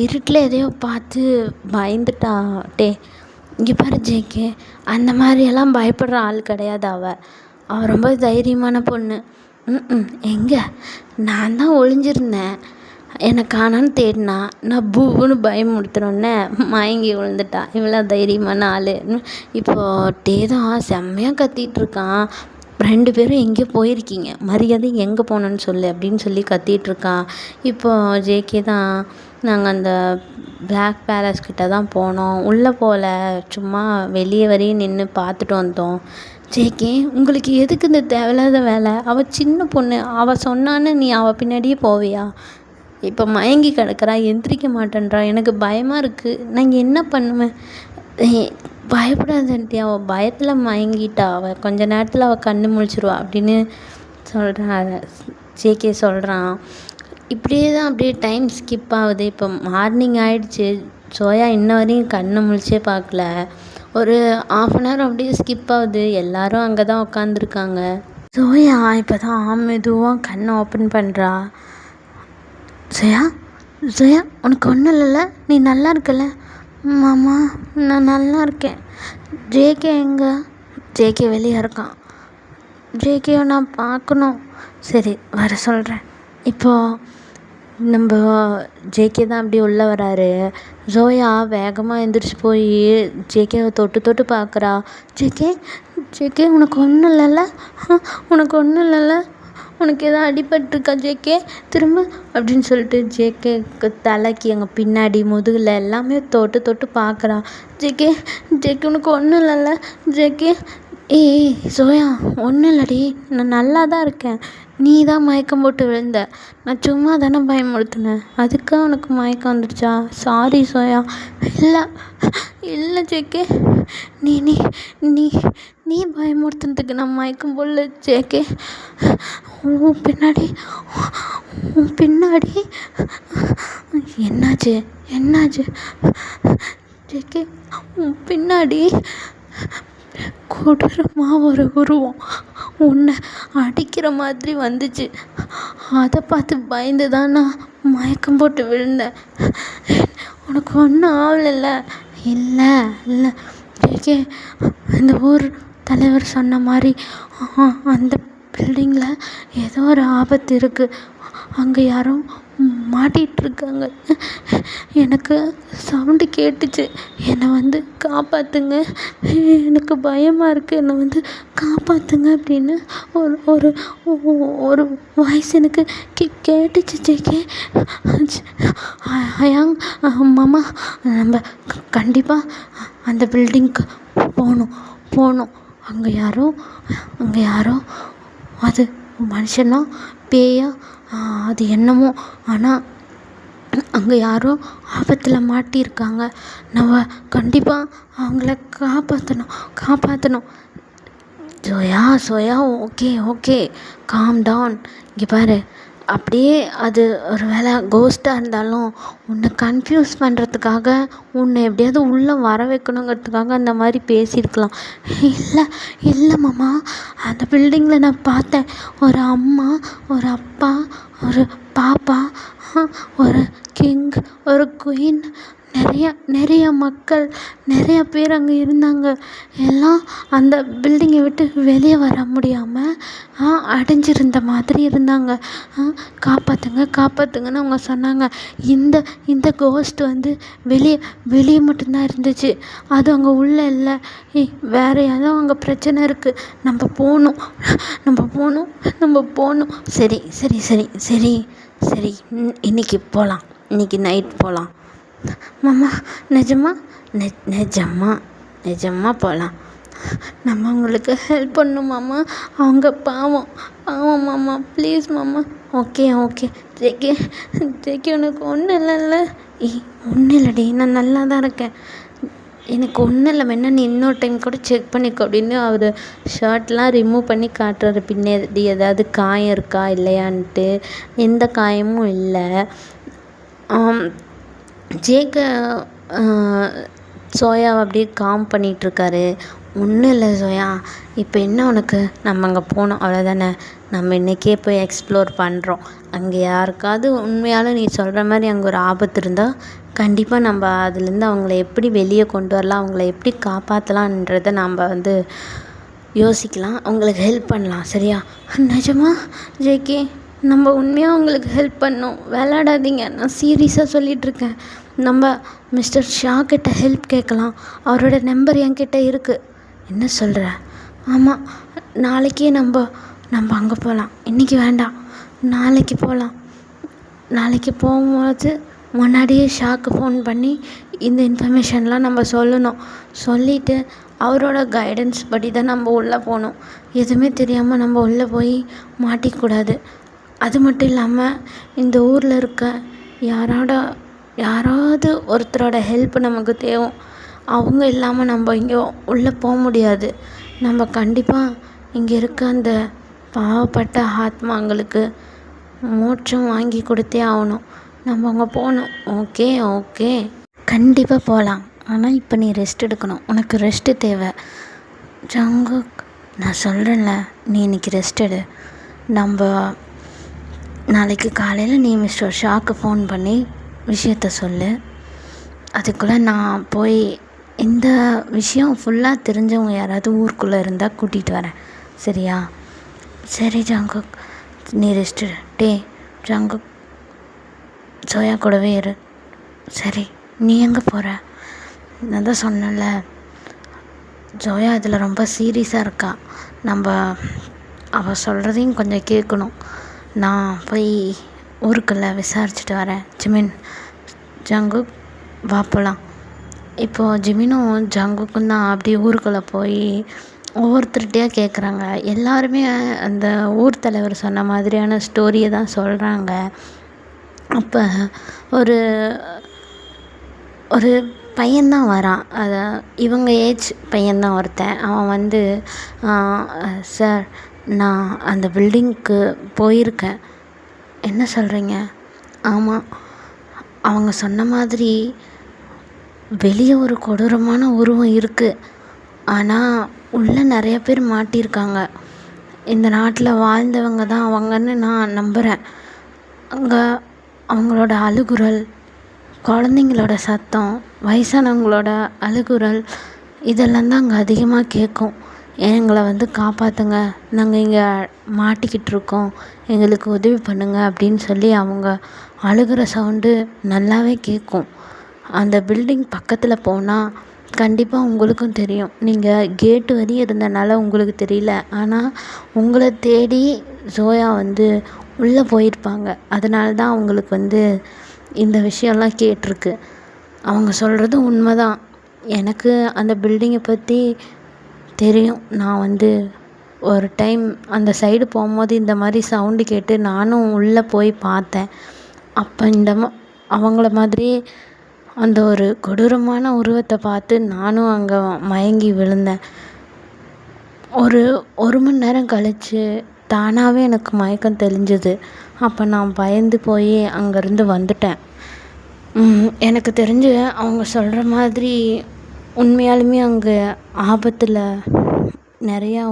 இருட்டில் எதையோ பார்த்து பயந்துட்டா. டே இங்கே பாரு ஜேகே, அந்த மாதிரியெல்லாம் பயப்படுற ஆள் கிடையாது அவள் ரொம்ப தைரியமான பொண்ணு. எங்கே? நான் தான் ஒளிஞ்சிருந்தேன், என்னை காணோன்னு தேடினா. நான் பூன்னு பயமுறுத்தினோன்னே மயங்கி விழுந்துட்டா. இவ்வளோ தைரியமான ஆள். இப்போது டே தான் செம்மையாக கத்திகிட்ருக்கான். 2 பேரும் எங்கே போயிருக்கீங்க, மரியாதை எங்கே போனோன்னு சொல்லு அப்படின்னு சொல்லி கத்திகிட்ருக்கான். இப்போது ஜேகே தான் நாங்கள் அந்த பிளாக் பேலஸ் கிட்ட தான் போனோம், உள்ளே போகல, சும்மா வெளியே வரையும் நின்று பார்த்துட்டு வந்தோம். ஜேகே, உங்களுக்கு எதுக்கு இந்த தேவையில்லாத வேலை? அவள் சின்ன பொண்ணு, அவள் சொன்னான்னு நீ அவள் பின்னாடியே போவியா? இப்போ மயங்கி கிடக்குறா, எந்திரிக்க மாட்டேன்றா. எனக்கு பயமாக இருக்குது, நான் என்ன பண்ணுவேன்? பயப்படாதன்ட்டி, அவள் பயத்தில் மயங்கிட்டா. அவள் கொஞ்ச நேரத்தில் அவள் கண்ணு முழிச்சிருவா அப்படின்னு சொல்கிறான். ஜேகே சொல்கிறான். இப்படியே தான் அப்படியே டைம் ஸ்கிப் ஆகுது. இப்போ மார்னிங் ஆயிடுச்சு. சோயா இன்ன வரையும் கண்ணை முழிச்சே பார்க்கல. ஒரு 1/2 அப்படியே ஸ்கிப் ஆகுது. எல்லாரும் அங்கே தான் உட்காந்துருக்காங்க. சோயா இப்போ தான் மெதுவாக கண்ணை ஓப்பன் பண்ணுறா. சோயா, சோயா, உனக்கு ஒன்றும் இல்லைல்ல? நீ நல்லா இருக்கல? மாமா, நான் நல்லா இருக்கேன். ஜேகே எங்கே? ஜேகே வெளியே இருக்கான். ஜேகேவை நான் பார்க்கணும். சரி, வர சொல்கிறேன். இப்போது நம்ம ஜேகே தான் அப்படி உள்ளே வராரு. ஜோயா வேகமாக எழுந்திரிச்சு போய் ஜேகேவை தொட்டு தொட்டு பார்க்குறா. ஜேகே, ஜேகே, உனக்கு ஒன்றும் இல்லைல்ல? உனக்கு ஒன்றும் இல்லைல்ல? உனக்கு எதாவது அடிபட்டிருக்கா ஜேகே? திரும்ப அப்படின்னு சொல்லிட்டு ஜேகேக்கு தலைக்கு அங்கே பின்னாடி முதுகில் எல்லாமே தொட்டு தொட்டு பார்க்குறா. ஜேகே, ஜேகே, உனக்கு ஒன்றும் இல்லைல்ல? ஜேகே, ஏய் சோயா, ஒன்றும் இல்லடி, நான் நல்லா தான் இருக்கேன். நீ தான் மயக்கம் போட்டு விழுந்த. நான் சும்மா தானே பயமுறுத்தினேன். அதுக்காக உனக்கு மயக்கம் வந்துடுச்சா? Sorry soya. இல்லை, இல்லை ஜேகே, நீ நீ நீ நீ பயமுறுத்துனதுக்கு நான் மயக்கம் போடல ஜேகே. உன் பின்னாடி உன் பின்னாடி என்னாச்சு? என்னாச்சு ஜேகே? உன் பின்னாடி கொடூரமாக ஒரு உருவம் உன்னை அடிக்கிற மாதிரி வந்துச்சு. அதை பார்த்து பயந்து தான் நான் மயக்கம் போட்டு விழுந்தேன். உனக்கு ஒன்றும் ஆகலைல்ல? இல்லை, இல்லை ஜேகே, இந்த ஊர் தலைவர் சொன்ன மாதிரி அந்த பில்டிங்கில் ஏதோ ஒரு ஆபத்து இருக்குது. அங்கே யாரும் மாட்டிகிட்ருக்காங்க. எனக்கு சவுண்டு கேட்டுச்சு. என்னை வந்து காப்பாற்றுங்க, எனக்கு பயமாக இருக்குது, என்னை வந்து காப்பாற்றுங்க அப்படின்னு ஒரு ஒரு வாய்ஸ் எனக்கு கேட்டுச்சு ஜேகே. அயாங் மாமா, நம்ம கண்டிப்பாக அந்த பில்டிங்க்கு போகணும். அங்கே யாரோ அது மனுஷனா பேயா அது என்னமோ, ஆனால் அங்கே யாரோ ஆபத்தில் மாட்டியிருக்காங்க. நம்ம கண்டிப்பாக அவங்கள காப்பாற்றணும். சோயா, ஓகே, காம் டவுன். இங்கே பாரு, அப்படியே அது ஒரு வேளை கோஸ்ட்டாக இருந்தாலும் உன்னை கன்ஃப்யூஸ் பண்ணுறதுக்காக, உன்னை எப்படியாவது உள்ளே வர வைக்கணுங்கிறதுக்காக அந்த மாதிரி பேசியிருக்கலாம். இல்லை மாமா, அந்த பில்டிங்கில் நான் பார்த்தேன். ஒரு அம்மா, ஒரு அப்பா, ஒரு பாப்பா, ஒரு கிங், ஒரு குயின், நிறைய மக்கள், நிறைய பேர் அங்கே இருந்தாங்க. எல்லாம் அந்த பில்டிங்கை விட்டு வெளியே வர முடியாமல் அடைஞ்சிருந்த மாதிரி இருந்தாங்க. காப்பாற்றுங்கன்னு அவங்க சொன்னாங்க. இந்த கோஸ்ட் வந்து வெளியே மட்டும்தான் இருந்துச்சு. அது அங்கே உள்ளே இல்லை. வேறு ஏதோ அங்கே பிரச்சனை இருக்குது. நம்ம போகணும். சரி, இன்னைக்கு போகலாம். இன்னைக்கு நைட் போகலாம். மாமா, நிஜமா போகலாம். நம்ம அவங்களுக்கு ஹெல்ப் பண்ணணும் மாமா. அவங்க பாவம் மாமா, ப்ளீஸ் மாமா. ஓகே ஜேகே, உனக்கு ஒன்றும் இல்லைல்ல? ஒன்றும் இல்லடி, நான் நல்லா தான் இருக்கேன். எனக்கு ஒன்றும் இல்லை, வேணா நீ இன்னொரு டைம் கூட செக் பண்ணிக்கோ அப்படின்னு அவர் ஷர்ட்லாம் ரிமூவ் பண்ணி காட்டுறாரு. பின்னாடி ஏதாவது காயம் இருக்கா இல்லையான்ட்டு. எந்த காயமும் இல்லை. ஜேகே சோயாவை அப்படியே காம் பண்ணிகிட்ருக்காரு. ஒன்றும் இல்லை சோயா, இப்போ என்ன உனக்கு? நம்ம அங்கே போனோம், அவ்வளோதானே. நம்ம இன்றைக்கே போய் எக்ஸ்ப்ளோர் பண்ணுறோம். அங்கே யாருக்காவது உண்மையாலும் நீ சொல்கிற மாதிரி அங்கே ஒரு ஆபத்து இருந்தால் கண்டிப்பாக நம்ம அதுலேருந்து அவங்கள எப்படி வெளியே கொண்டு வரலாம், அவங்கள எப்படி காப்பாற்றலான்றதை நாம் வந்து யோசிக்கலாம், அவங்களுக்கு ஹெல்ப் பண்ணலாம். சரியா? நிஜமா ஜேகே, நம்ம உண்மையாக அவங்களுக்கு ஹெல்ப் பண்ணோம். விளையாடாதீங்க, நான் சீரியஸாக சொல்லிகிட்ருக்கேன். நம்ம மிஸ்டர் ஷா கிட்ட ஹெல்ப் கேட்கலாம். அவரோட நம்பர் என்கிட்ட இருக்குது. என்ன சொல்கிற? ஆமாம், நாளைக்கே நம்ம அங்கே போகலாம். இன்றைக்கி வேண்டாம், நாளைக்கு போகலாம். நாளைக்கு போகும்போது முன்னாடியே ஷாக்கு ஃபோன் பண்ணி இந்த இன்ஃபர்மேஷன்லாம் நம்ம சொல்லணும். சொல்லிவிட்டு அவரோட கைடன்ஸ் படி தான் நம்ம உள்ளே போகணும். எதுவுமே தெரியாமல் நம்ம உள்ளே போய் மாட்டிக்கூடாது. அது மட்டும் இல்லாமல் இந்த ஊரில் இருக்க யாராவது ஒருத்தரோட ஹெல்ப் நமக்கு தேவை. அவங்க இல்லாமல் நம்ம இங்கே உள்ளே போக முடியாது. நம்ம கண்டிப்பாக இங்கே இருக்க அந்த பாவப்பட்ட ஆத்மாங்களுக்கு மோட்சம் வாங்கி கொடுத்தே ஆகணும். நம்ம அங்கே போகணும். ஓகே ஓகே, கண்டிப்பாக போகலாம். ஆனால் இப்போ நீ ரெஸ்ட் எடுக்கணும். உனக்கு ரெஸ்ட்டு தேவை. ஜங்குக், நான் சொல்கிறேன்ல, நீ இன்றைக்கி ரெஸ்ட் எடு. நம்ம நாளைக்கு காலையில் நீ மிஸ்டர் ஷாக்கு ஃபோன் பண்ணி விஷயத்த சொல்லு. அதுக்குள்ளே நான் போய் இந்த விஷயம் ஃபுல்லாக தெரிஞ்சவங்க யாராவது ஊருக்குள்ளே இருந்தால் கூட்டிகிட்டு வரேன். சரியா? சரி ஜங்குக், நீ ரெஸ்ட் எடு. டே ஜங்குக், சோயா கூடவே இரு. சரி, நீ எங்கே போகிற? நான் தான் சொன்னேன்ல, ஜோயா இதில் ரொம்ப சீரியஸாக இருக்கா. நம்ம அவள் சொல்கிறதையும் கொஞ்சம் கேட்கணும். நான் போய் ஊருக்குள்ள விசாரிச்சுட்டு வரேன். ஜிமின், ஜங்குக், வா போகலாம். இப்போது ஜிமினும் ஜங்குக்கும் தான் அப்படியே ஊருக்குள்ளே போய் ஒவ்வொருத்தர்கிட்டையாக கேட்குறாங்க. எல்லாருமே அந்த ஊர் தலைவர் சொன்ன மாதிரியான ஸ்டோரியை தான் சொல்கிறாங்க. அப்போ ஒரு ஒரு பையன்தான் வரான். அதை இவங்க ஏஜ் பையன்தான் ஒருத்தன். அவன் வந்து, சார், நான் அந்த பில்டிங்க்கு போயிருக்கேன். என்ன சொல்கிறீங்க? ஆமாம், அவங்க சொன்ன மாதிரி வெளியே ஒரு கொடூரமான உருவம் இருக்குது. ஆனால் உள்ளே நிறைய பேர் மாட்டியிருக்காங்க. இந்த நாட்டில் வாழ்ந்தவங்க தான் அவங்கன்னு நான் நம்புகிறேன். அங்கே அவங்களோட அழுகுரல், குழந்தைங்களோட சத்தம், வயசானவங்களோட அழுகுரல், இதெல்லாம் தான் அங்கே அதிகமாக கேட்கும். எங்களை வந்து காப்பாற்றுங்க, நாங்கள் இங்கே மாட்டிக்கிட்டு இருக்கோம், எங்களுக்கு உதவி பண்ணுங்க அப்படின்னு சொல்லி அவங்க அழுகிற சவுண்டு நல்லாவே கேட்கும். அந்த பில்டிங் பக்கத்தில் போனால் கண்டிப்பாக உங்களுக்கும் தெரியும். நீங்கள் கேட்டு வரையும் இருந்தனால உங்களுக்கு தெரியல. ஆனால் உங்களை தேடி ஜோயா வந்து உள்ளே போயிருப்பாங்க. அதனால தான் அவங்களுக்கு வந்து இந்த விஷயம்லாம் கேட்டிருக்கு. அவங்க சொல்கிறது உண்மைதான். எனக்கு அந்த பில்டிங்கை பற்றி தெரியும். நான் வந்து ஒரு டைம் அந்த சைடு போகும்போது இந்த மாதிரி சவுண்டு கேட்டு நானும் உள்ளே போய் பார்த்தேன். அப்போ அவங்கள மாதிரியே அந்த ஒரு கொடூரமான உருவத்தை பார்த்து நானும் அங்கே மயங்கி விழுந்தேன். ஒரு மணி நேரம் கழித்து தானாகவே எனக்கு மயக்கம் தெளிஞ்சுது. அப்போ நான் பயந்து போய் அங்கேருந்து வந்துட்டேன். எனக்கு தெரிஞ்சு அவங்க சொல்கிற மாதிரி உண்மையாலுமே அங்கே ஆபத்தில் நிறையா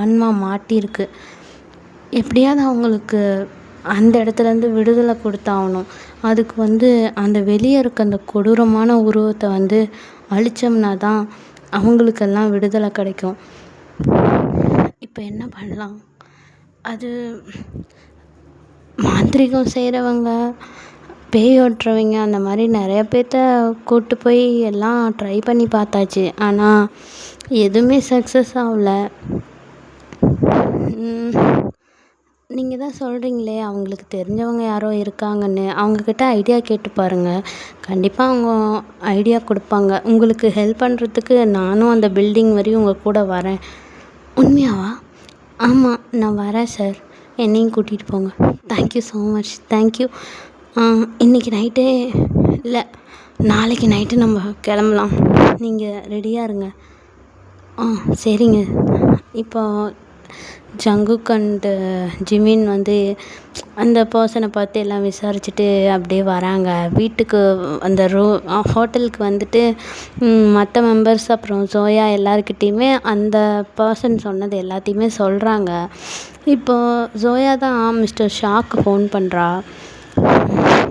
ஆன்மா மாட்டியிருக்கு. எப்படியாவது அவங்களுக்கு அந்த இடத்துலேருந்து விடுதலை கொடுத்தாகணும். அதுக்கு வந்து அந்த வெளியே இருக்க அந்த கொடூரமான உருவத்தை வந்து அழிச்சோம்னா தான் அவங்களுக்கெல்லாம் விடுதலை கிடைக்கும். இப்போ என்ன பண்ணலாம்? அது மாந்திரீகம் செய்கிறவங்க, பேய் ஓட்டுறவங்க, அந்த மாதிரி நிறைய பேர்த்த கூப்பிட்டு போய் எல்லாம் ட்ரை பண்ணி பார்த்தாச்சு. ஆனால் எதுவுமே சக்ஸஸ் ஆகல. நீங்கள் தான் சொல்கிறீங்களே அவங்களுக்கு தெரிஞ்சவங்க யாரோ இருக்காங்கன்னு, அவங்கக்கிட்ட ஐடியா கேட்டு பாருங்கள். கண்டிப்பாக அவங்க ஐடியா கொடுப்பாங்க. உங்களுக்கு ஹெல்ப் பண்ணுறதுக்கு நானும் அந்த பில்டிங் வரையும் உங்கள் கூட வரேன். உண்மையாவா? ஆமாம், நான் வரேன் சார். என்னையும் கூட்டிகிட்டு போங்க. Thank you so much. தேங்க்யூ. இன்றைக்கி நைட்டே இல்லை, நாளைக்கு நைட்டு நம்ம கிளம்பலாம். நீங்கள் ரெடியாக இருங்க. சரிங்க. இப்போ ஜங்குக் அண்டு ஜிமின் வந்து அந்த பர்சனை பார்த்து எல்லாம் விசாரிச்சுட்டு அப்படியே வராங்க வீட்டுக்கு. அந்த ஹோட்டலுக்கு வந்துட்டு மற்ற மெம்பர்ஸ் அப்புறம் ஜோயா எல்லாருக்கிட்டேயுமே அந்த பர்சன் சொன்னது எல்லாத்தையுமே சொல்கிறாங்க. இப்போது ஜோயா தான் மிஸ்டர் ஷாக்கு ஃபோன் பண்ணுறா.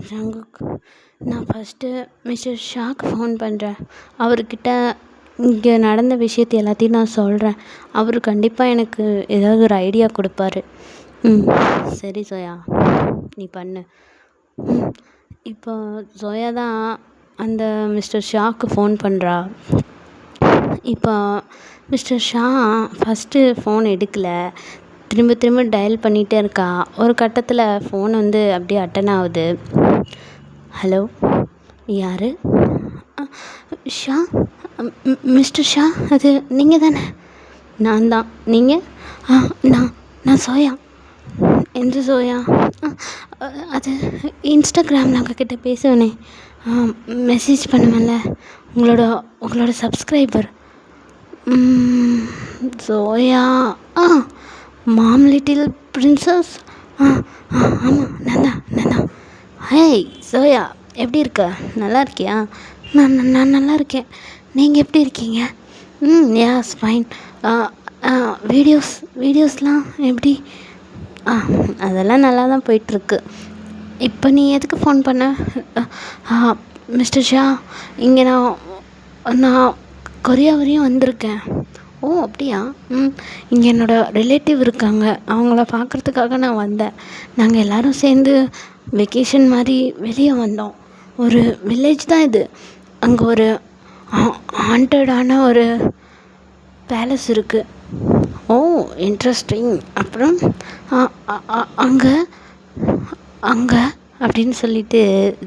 ஜங்குக், நான் ஃபஸ்ட்டு மிஸ்டர் ஷாக்கு ஃபோன் பண்ணுறேன். அவர்கிட்ட இங்கே நடந்த விஷயத்தை எல்லாத்தையும் நான் சொல்கிறேன். அவர் கண்டிப்பாக எனக்கு ஏதாவது ஒரு ஐடியா கொடுப்பாரு. சரி ஜோயா, நீ பண்ணு. இப்போ ஜோயா தான் அந்த மிஸ்டர் ஷாக்கு ஃபோன் பண்ணுறா. இப்போ மிஸ்டர் ஷா ஃபஸ்ட்டு ஃபோன் எடுக்கலை, திரும்ப திரும்ப டயல் பண்ணிகிட்டே இருக்கா. ஒரு கட்டத்தில் ஃபோன் வந்து அப்படியே அட்டன் ஆகுது. ஹலோ, யார்? ஷா, மிஸ்டர் ஷா, அது நீங்கள் தானே? நான் தான். நீங்கள்? நான் சோயா. எந்த சோயா? அது இன்ஸ்டாகிராமில் உங்ககிட்ட பேசுவேனே, மெசேஜ் பண்ணுவேன்ல, உங்களோட சப்ஸ்கிரைபர் சோயா. மாம் லிட்டில் பிரின்சஸ். ஆ ஆ ஆமாம் நான் தான். ஹேய் சோயா, எப்படி இருக்க? நல்லா இருக்கியா? நான் நல்லா இருக்கேன். நீங்கள் எப்படி இருக்கீங்க? யாஸ் ஃபைன். வீடியோஸ்லாம் எப்படி? ஆ அதெல்லாம் நல்லா தான் போயிட்டுருக்கு. இப்போ நீ எதுக்கு ஃபோன் பண்ண? மிஸ்டர் ஷா, இங்கே நான் கொரியா வரையும் வந்திருக்கேன். ஓ அப்படியா? இங்கே என்னோடய ரிலேட்டிவ் இருக்காங்க, அவங்கள பார்க்குறதுக்காக நான் வந்தேன். நாங்கள் எல்லோரும் சேர்ந்து வெக்கேஷன் மாதிரி வெளியே வந்தோம். ஒரு வில்லேஜ் தான் இது. அங்கே ஒரு ஹாண்டடான ஒரு பேலஸ் இருக்குது. ஓ இன்ட்ரெஸ்டிங். அப்புறம் அங்கே அங்கே அப்படின்னு சொல்லிட்டு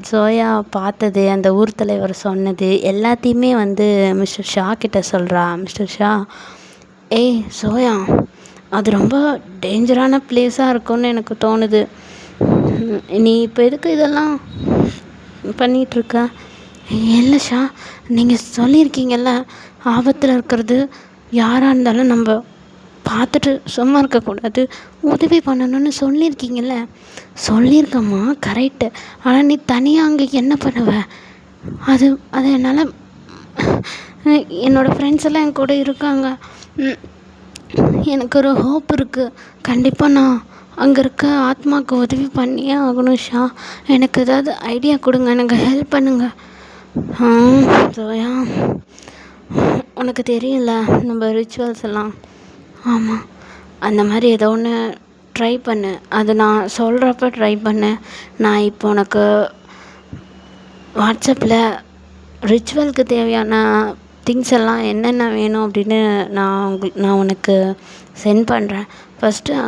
ஜோயா பார்த்தது, அந்த ஊர் தலைவர் சொன்னது எல்லாத்தையுமே வந்து மிஸ்டர் ஷா கிட்ட சொல்கிறா. மிஸ்டர் ஷா, ஏய் ஜோயா, அது ரொம்ப டேஞ்சரான பிளேஸாக இருக்கும்னு எனக்கு தோணுது. நீ இப்போ எதுக்கு இதெல்லாம் பண்ணிகிட்ருக்க? இல்லை ஷா, நீங்கள் சொல்லியிருக்கீங்கல்ல, ஆபத்தில் இருக்கிறது யாராக இருந்தாலும் நம்ம பார்த்துட்டு சும்மா இருக்கக்கூடாது, உதவி பண்ணணும்னு சொல்லியிருக்கீங்கள்ல. சொல்லியிருக்கம்மா, கரெக்டு. ஆனால் நீ தனியாக அங்கே என்ன பண்ணுவ? அது என்னால், என்னோடய ஃப்ரெண்ட்ஸ் எல்லாம் என் கூட இருக்காங்க. எனக்கு ஒரு ஹோப் இருக்குது. கண்டிப்பாக நான் அங்கே இருக்க ஆத்மாவுக்கு உதவி பண்ணியே ஆகணும் ஷா. எனக்கு ஏதாவது ஐடியா கொடுங்க, எனக்கு ஹெல்ப் பண்ணுங்கள். சோயா, உனக்கு தெரியல நம்ம ரிச்சுவல்ஸ் எல்லாம். ஆமாம், அந்த மாதிரி ஏதோ ஒன்று ட்ரை பண்ணு. அது நான் சொல்கிறப்ப ட்ரை பண்ணு. நான் இப்போ உனக்கு வாட்ஸ்அப்பில் ரிச்சுவலுக்கு தேவையான திங்ஸ் எல்லாம் என்னென்ன வேணும் அப்படின்னு நான் உனக்கு சென்ட் பண்ணுறேன். ஃபஸ்ட்டு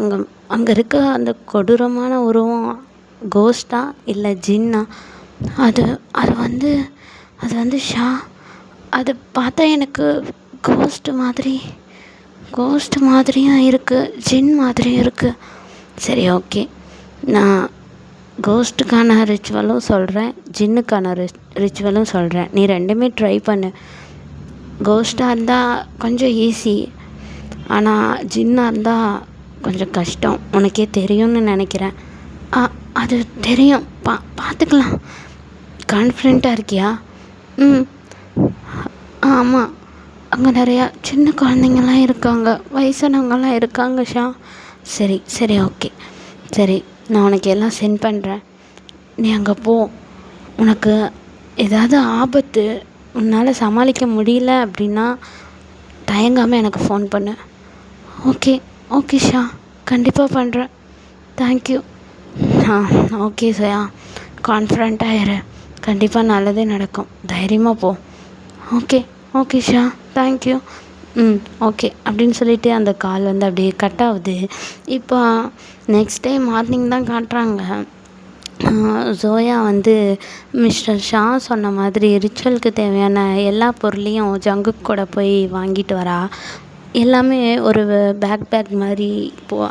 அங்கே இருக்க அந்த கொடூரமான உருவம் கோஸ்ட்டா இல்லை ஜின்னா? அது வந்து ஷா, அது பார்த்தா எனக்கு கோஸ்ட் மாதிரியும் இருக்குது, ஜின் மாதிரியும் இருக்குது. சரி, ஓகே. நான் கோஸ்ட்டுக்கான ரிச்சுவலும் சொல்கிறேன், ஜின்னுக்கான ரிச்சுவலும் சொல்கிறேன். நீ ரெண்டுமே ட்ரை பண்ணு. கோஸ்ட்டாக இருந்தால் கொஞ்சம் ஈஸி, ஆனால் ஜின்னாக இருந்தால் கொஞ்சம் கஷ்டம். உனக்கே தெரியும்னு நினைக்கிறேன். அது தெரியும், பார்த்துக்கலாம். கான்ஃபிடெண்ட்டாக இருக்கியா? ஆமாம், அங்கே நிறையா சின்ன குழந்தைங்கள்லாம் இருக்காங்க, வயசானவங்கள்லாம் இருக்காங்க ஷா. சரி ஓகே. சரி, நான் உனக்கு எல்லாம் சென்ட் பண்ணுறேன். நீ அங்கே போ. உனக்கு ஏதாவது ஆபத்து, உன்னால் சமாளிக்க முடியல அப்படின்னா தயங்காமல் எனக்கு ஃபோன் பண்ணு. ஓகே ஷா, கண்டிப்பாக பண்ணுறேன். தேங்க்யூ. ஓகே சோயா, கான்ஃபிடெண்ட்டாக இரு. கண்டிப்பாக நல்லதே நடக்கும். தைரியமாக போ. Okay Shah, thank you. ஓகே அப்படின்னு சொல்லிவிட்டு அந்த கால் வந்து அப்படியே கட் ஆகுது. இப்போ நெக்ஸ்ட் டே மார்னிங் தான் காட்டுறாங்க. ஜோயா வந்து மிஸ்டர் ஷா சொன்ன மாதிரி ரிச்சுவலுக்கு தேவையான எல்லா பொருளையும் ஜங்குக் கூட போய் வாங்கிட்டு வரா. எல்லாமே ஒரு பேக் மாதிரி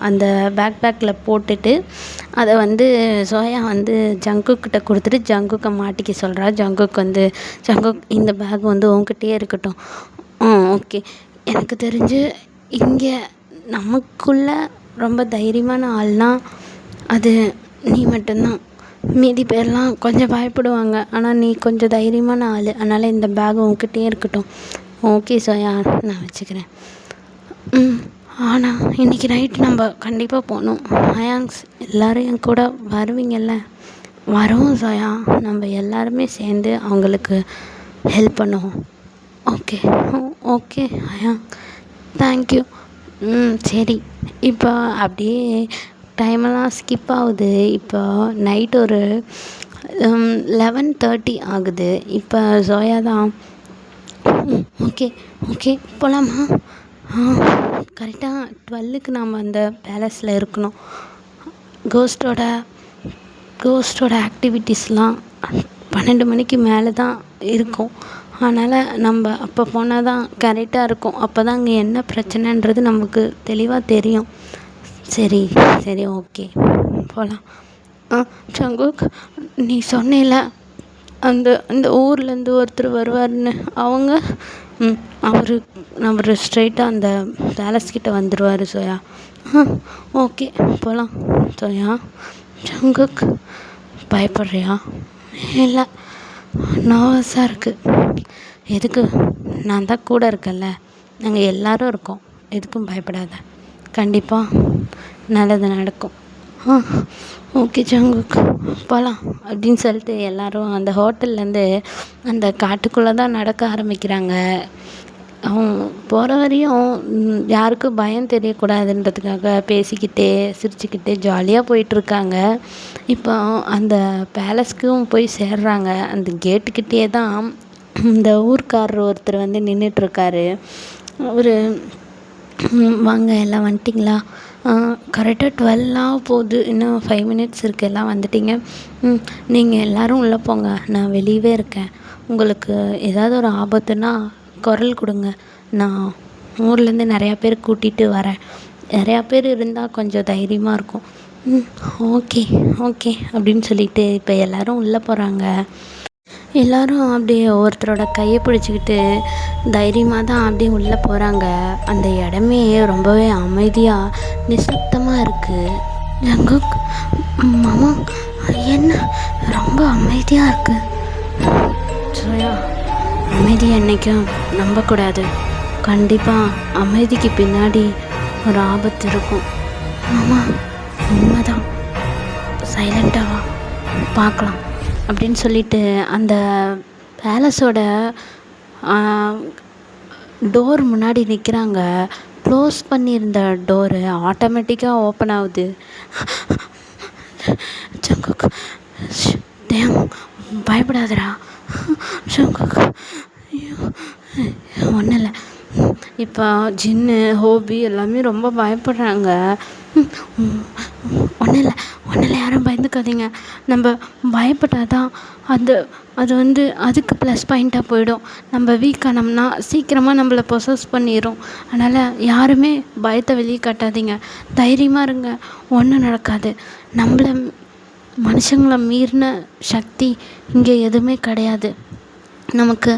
அந்த பேக்கில் போட்டுட்டு அதை வந்து ஜோயா வந்து ஜங்குக்கிட்ட கொடுத்துட்டு ஜங்குக்கை மாட்டிக்க சொல்கிறா. ஜங்குக் இந்த பேக் வந்து உன்கிட்டயே இருக்கட்டும். ஓகே. எனக்கு தெரிஞ்சு இங்கே நமக்குள்ள ரொம்ப தைரியமான ஆள்னால் அது நீ மட்டும்தான். மீதி பேர்லாம் கொஞ்சம் பயப்படுவாங்க, ஆனால் நீ கொஞ்சம் தைரியமான ஆள். அதனால் இந்த பேக் உன்கிட்டயே இருக்கட்டும். ஓகே சோயா, நான் வச்சுக்கிறேன். ஆனால் இன்றைக்கி நைட்டு நம்ம கண்டிப்பாக போகணும். ஹயாங்ஸ், எல்லோரும் என் கூட வருவீங்கள்ல? வரோம் சோயா, நம்ம எல்லாருமே சேர்ந்து அவங்களுக்கு ஹெல்ப் பண்ணுவோம். ஓகே ஹயாங், தேங்க்யூ. சரி, இப்போ அப்படியே டைமெல்லாம் ஸ்கிப் ஆகுது. இப்போ நைட் ஒரு 11:30 ஆகுது. இப்போ ஜோயா தான் ஓகே போகலாமா? கரெக்டாக 12க்கு நாம் அந்த பேலஸில் இருக்கணும். கோஸ்ட்டோட ஆக்டிவிட்டீஸ்லாம் 12 மணிக்கு மேலே தான் இருக்கும். அதனால் நம்ம அப்போ போனால் தான் கரெக்டாக இருக்கும். அப்போ தான் அங்கே என்ன பிரச்சனைன்றது நமக்கு தெளிவாக தெரியும். சரி ஓகே, போகலாம். ஜங்குக், நீ சொன்னேல அந்த ஊர்லேருந்து ஒருத்தர் வருவார்னு, அவங்க ம் அவர் அவர் ஸ்ட்ரெயிட்டாக அந்த பேலஸ் கிட்ட வந்துடுவார் சோயா. ஆ ஓகே போகலாம் சோயா. ஜங்குக் பயப்படுறியா? இல்லை, நர்வஸாக இருக்குது. எதுக்கு? நான் தான் கூட இருக்கேன்ல, நாங்கள் எல்லோரும் இருக்கோம். எதுக்கும் பயப்படாத, கண்டிப்பாக நல்லது நடக்கும். ஆ ஓகே ஜங்குக் போகலாம் அப்படின்னு சொல்லிட்டு எல்லோரும் அந்த ஹோட்டல்லேருந்து அந்த காட்டுக்குள்ளே தான் நடக்க ஆரம்பிக்கிறாங்க. அவன் போகிற வரையும் யாருக்கும் பயம் தெரியக்கூடாதுன்றதுக்காக பேசிக்கிட்டே சிரிச்சுக்கிட்டே ஜாலியாக போயிட்டுருக்காங்க. இப்போ அந்த பேலஸ்க்கும் போய் சேர்றாங்க. அந்த கேட்டுக்கிட்டே தான் இந்த ஊர்க்காரர் ஒருத்தர் வந்து நின்றுட்டுருக்காரு. அவர் வாங்க எல்லாம் வந்துட்டிங்களா? கரெக்டாக 12 போகுது, இன்னும் 5 மினிட்ஸ் இருக்குது, எல்லாம் வந்துட்டிங்க. நீங்கள் எல்லோரும் உள்ளே போங்க, நான் வெளியவே இருக்கேன். உங்களுக்கு ஏதாவது ஒரு ஆபத்துன்னா குரல் கொடுங்க, நான் ஊர்லேருந்து நிறையா பேர் கூட்டிகிட்டு வரேன். நிறையா பேர் இருந்தால் கொஞ்சம் தைரியமாக இருக்கும். ஓகே ஓகே அப்படின்னு சொல்லிட்டு இப்போ எல்லோரும் உள்ளே போகிறாங்க. எல்லோரும் அப்படியே ஒருத்தரோட கையை பிடிச்சிக்கிட்டு தைரியமாக தான் அப்படியே உள்ளே போகிறாங்க. அந்த இடமே ரொம்பவே அமைதியாக நிசப்தமாக இருக்குது. ஜங்குக் மாமா, என்ன ரொம்ப அமைதியாக இருக்குது? சோயா, அமைதி என்றைக்கும் நம்பக்கூடாது. கண்டிப்பாக அமைதிக்கு பின்னாடி ஒரு ஆபத்து இருக்கும். மாமா உண்மைதான், சைலண்ட்டாக பார்க்கலாம் அப்படின்னு சொல்லிட்டு அந்த பேலஸோட டோர் முன்னாடி நிற்கிறாங்க. க்ளோஸ் பண்ணியிருந்த டோரு ஆட்டோமேட்டிக்காக ஓப்பன் ஆகுது. ஜங்குக் தேம் பயப்படாதடா ஜங்குக். ஐயோ ஒன்றும் இல்லை. இப்போ ஜின்னு ஹோபி எல்லாமே ரொம்ப பயப்படுறாங்க. ஒன்றும் இல்லை யாரும் பயந்துக்காதீங்க. நம்ம பயப்பட்டாதான் அது வந்து அதுக்கு ப்ளஸ் பாயிண்ட்டாக போயிடும். நம்ம வீக் ஆனோம்னா சீக்கிரமாக நம்மளை பொசஸ் பண்ணிடும். அதனால் யாருமே பயத்தை வெளியே காட்டாதீங்க, தைரியமாக இருங்க, ஒன்றும் நடக்காது. நம்மளை மனுஷங்களை மீறின சக்தி இங்கே எதுவுமே கிடையாது. நமக்கு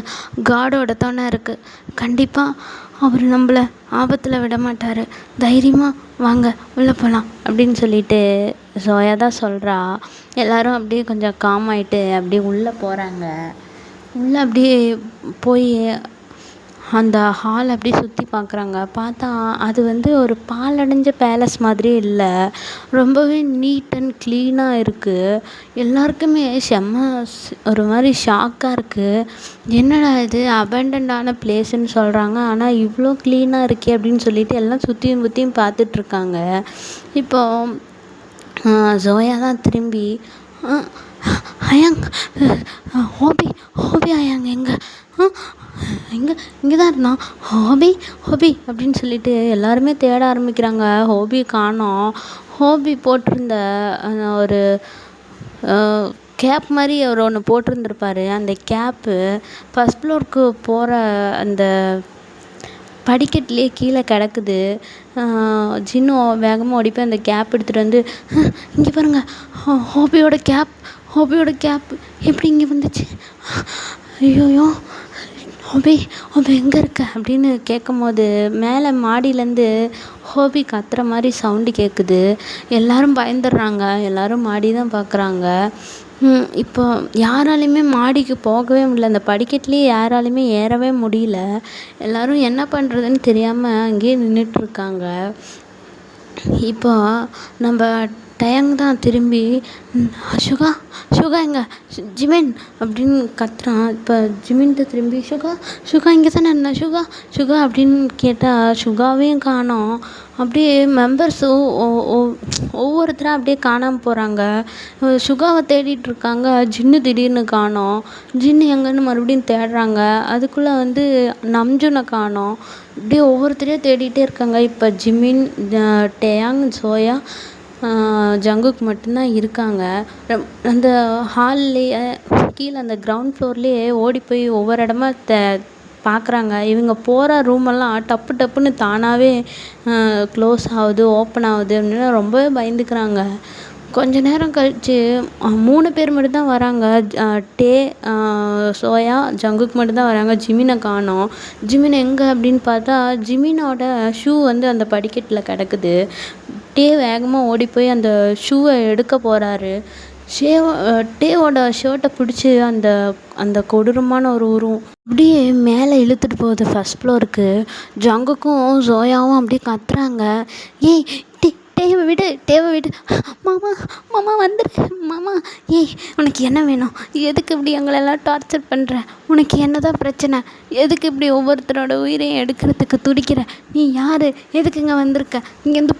காடோட துணை இருக்குது. கண்டிப்பாக அவர் நம்மளை ஆபத்தில் விட மாட்டார். தைரியமாக வாங்க உள்ளே போகலாம் அப்படின்னு சொல்லிட்டு சோயா தான் சொல்கிறா. எல்லோரும் அப்படியே கொஞ்சம் காம் ஆகிட்டு அப்படியே உள்ளே போகிறாங்க. உள்ளே அப்படியே போய் அந்த ஹால் அப்படியே சுற்றி பார்க்குறாங்க. பார்த்தா அது வந்து ஒரு பாழடைஞ்ச பேலஸ் மாதிரி இல்லை, ரொம்பவே நீட் அண்ட் க்ளீனாக இருக்குது. எல்லாருக்குமே செம்ம ஒரு மாதிரி ஷாக்காக இருக்குது. என்னடா இது அபேண்டன்டான பிளேஸுன்னு சொல்கிறாங்க, ஆனால் இவ்வளோ க்ளீனாக இருக்கே அப்படின்னு சொல்லிட்டு எல்லாம் சுற்றியும் சுற்றியும் பார்த்துட்ருக்காங்க. இப்போ ஜோயா தான் திரும்பி அயாங் ஹோபி அயாங் இங்கே தான் இருந்தான். ஹோபி அப்படின்னு சொல்லிட்டு எல்லாருமே தேட ஆரம்பிக்கிறாங்க. ஹோபி காணோம். ஹோபி போட்டிருந்த ஒரு கேப் மாதிரி அவர் ஒன்று போட்டிருந்துருப்பார். அந்த கேப்பு ஃபஸ்ட் ஃப்ளோருக்கு போகிற அந்த படிக்கட்டிலே கீழே கிடக்குது. ஜின்னு வேகமாக ஓடி போய் அந்த கேப் எடுத்துகிட்டு வந்து, இங்கே பாருங்கள், ஹோபியோட கேப் எப்படி இங்கே வந்துச்சு? ஐயோயோ ஹோபி எங்கே இருக்க அப்படின்னு கேட்கும்போது மேலே மாடியிலேருந்து ஹோபி கத்துற மாதிரி சவுண்டு கேட்குது. எல்லோரும் பயந்துடுறாங்க. எல்லோரும் மாடி தான் பார்க்குறாங்க. இப்போ யாராலையுமே மாடிக்கு போகவே முடியல. அந்த படிக்கட்டுலேயே யாராலையுமே ஏறவே முடியல. எல்லோரும் என்ன பண்ணுறதுன்னு தெரியாமல் அங்கேயே நின்றுட்டுருக்காங்க. இப்போ நம்ம டயங் தான் திரும்பி சுகா எங்கே ஜிமின் அப்படின்னு கத்துறான். இப்போ ஜிமின்கிட்ட திரும்பி சுகா இங்கே தானே இருந்தா சுகா அப்படின்னு கேட்டால் சுகாவையும் காணோம். அப்படியே மெம்பர்ஸு ஒவ்வொருத்தராக அப்படியே காணாமல் போகிறாங்க. சுகாவை தேடிட்டுருக்காங்க. ஜின்னு திடீர்னு காணோம். ஜின்னு எங்கன்னு மறுபடியும் தேடுறாங்க. அதுக்குள்ளே வந்து நம்ஜுனை காணோம். அப்படியே ஒவ்வொருத்தரையும் தேடிகிட்டே இருக்காங்க. இப்போ ஜிமின், டேயாங், சோயா, ஜங்குக் மட்டும்தான் இருக்காங்க. அந்த ஹால்லேயே கீழே அந்த கிரவுண்ட் ஃப்ளோர்லேயே ஓடி போய் ஒவ்வொரு இடமா பார்க்குறாங்க. இவங்க போகிற ரூமெல்லாம் டப்புன்னு தானாகவே க்ளோஸ் ஆகுது, ஓப்பன் ஆகுது அப்படின்னு ரொம்பவே பயந்துக்கிறாங்க. கொஞ்ச நேரம் கழிச்சு 3 பேர் மட்டும் தான் வராங்க. டே, சோயா, ஜங்குக் மட்டும் தான் வராங்க. ஜிமினை காணோம். ஜிமின் எங்கே அப்படின்னு பார்த்தா ஜிமினோட ஷூ வந்து அந்த படிக்கட்டில் கிடக்குது. டே வேகமாக ஓடி போய் அந்த ஷூவை எடுக்க போகிறாரு. டேவோட ஷர்ட்டை பிடிச்சி அந்த அந்த கொடூரமான ஒரு உருவம் அப்படியே மேலே இழுத்துட்டு போகுது ஃபர்ஸ்ட் ஃப்ளோருக்கு. ஜங்குக்கும் ஜோயாவும் அப்படியே கத்துறாங்க, ஏய் டேவை விடு, டேவை விடு, மாமா மாமா வந்துடு மாமா. ஏய் உனக்கு என்ன வேணும்? எதுக்கு இப்படி எங்களெல்லாம் டார்ச்சர் பண்ணுற? உனக்கு என்ன தான் பிரச்சனை? எதுக்கு இப்படி ஒவ்வொருத்தரோட உயிரையும் எடுக்கிறதுக்கு துடிக்கிற? நீ யார்? எதுக்கு இங்கே வந்திருக்க? இங்கேருந்து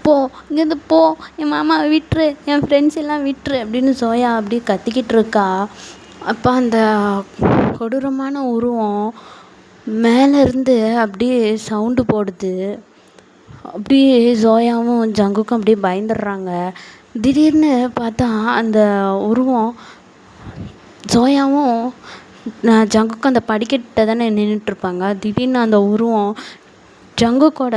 போ, என் மாமாவை விட்டுரு, என் ஃப்ரெண்ட்ஸ் எல்லாம் விட்டுரு அப்படின்னு சோயா அப்படியே கத்திக்கிட்டு இருக்கா. அப்போ அந்த கொடூரமான உருவம் மேலேருந்து அப்படியே சவுண்டு போடுது. அப்படியே ஜோயாவும் ஜங்குக்கும் அப்படியே பயந்துடுறாங்க. திடீர்னு பார்த்தா அந்த உருவம் ஜோயாவும் ஜங்குக்கும் அந்த படிக்கட்டை தானே நின்றுட்டுருப்பாங்க. திடீர்னு அந்த உருவம் ஜங்குக்கோட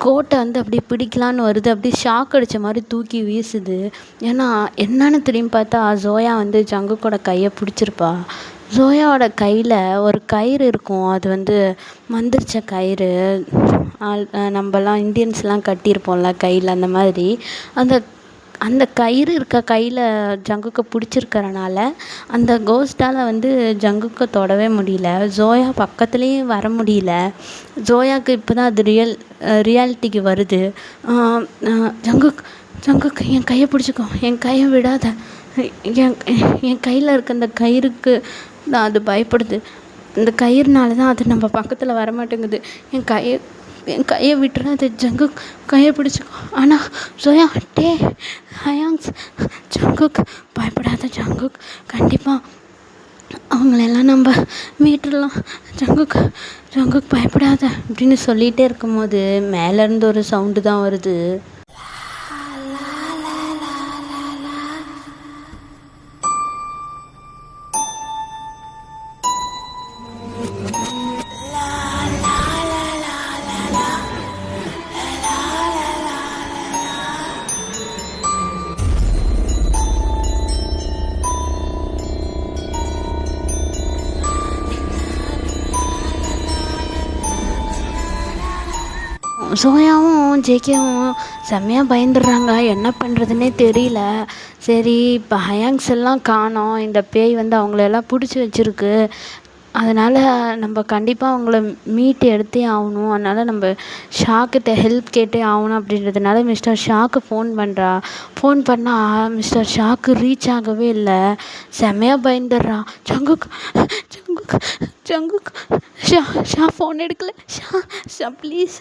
கோட்டை வந்து அப்படியே பிடிக்கலான்னு வருது. அப்படியே ஷாக் அடித்த மாதிரி தூக்கி வீசுது. ஏன்னா என்னன்னு திரும்பி பார்த்தா ஜோயா வந்து ஜங்குக்கோட கையை பிடிச்சிருப்பா. ஜோயாவோட கையில் ஒரு கயிறு இருக்கும். அது வந்து மந்திரிச்ச கயிறு. நம்மலாம் இந்தியன்ஸ்லாம் கட்டியிருப்போம்ல கையில், அந்த மாதிரி அந்த அந்த கயிறு இருக்க கையில் ஜங்குக்கை பிடிச்சிருக்கறனால அந்த கோஸ்ட்டால் வந்து ஜங்குக்கை தொடவே முடியல. ஜோயா பக்கத்துலேயும் வர முடியல. ஜோயாவுக்கு இப்போ தான் அது ரியாலிட்டிக்கு வருது. ஜங்குக் என் கையை பிடிச்சிக்கோ, என் கையை விடாத, என் கையில் இருக்க அந்த கயிறுக்கு தான் அது பயப்படுது. இந்த கயிறுனால தான் அது நம்ம பக்கத்தில் வரமாட்டேங்குது. என் கையை விட்டுறாது ஜங்குக், கையை பிடிச்சிக்கோ. ஆனால் சோயா, டே, ஹயாங்ஸ், ஜங்குக் பயப்படாத ஜங்குக், கண்டிப்பாக அவங்களெல்லாம் நம்ம மீட்டுடலாம். ஜங்குக் பயப்படாத அப்படின்னு சொல்லிகிட்டே இருக்கும்போது மேலேருந்து ஒரு சவுண்டு தான் வருது. சோயாவும் ஜேகேவும் செம்மையாக பயந்துடுறாங்க. என்ன பண்ணுறதுனே தெரியல. சரி, இப்போ ஹயாங்ஸ் எல்லாம் காணோம். இந்த பேய் வந்து அவங்களெல்லாம் பிடிச்சி வச்சுருக்கு. அதனால் நம்ம கண்டிப்பாக அவங்கள மீட்டு எடுத்தே ஆகணும். அதனால் நம்ம ஷாக்கிட்ட ஹெல்ப் கேட்டே ஆகணும். அப்படின்றதுனால மிஸ்டர் ஷாக்கு ஃபோன் பண்ணுறா. ஃபோன் பண்ணால் மிஸ்டர் ஷாக்கு ரீச் ஆகவே இல்லை. செம்மையாக பயந்துடுறா. ஜங்குக் ஜங்குக் ஜங்குக் ஷா ஃபோன் எடுக்கல. ஷா ப்ளீஸ்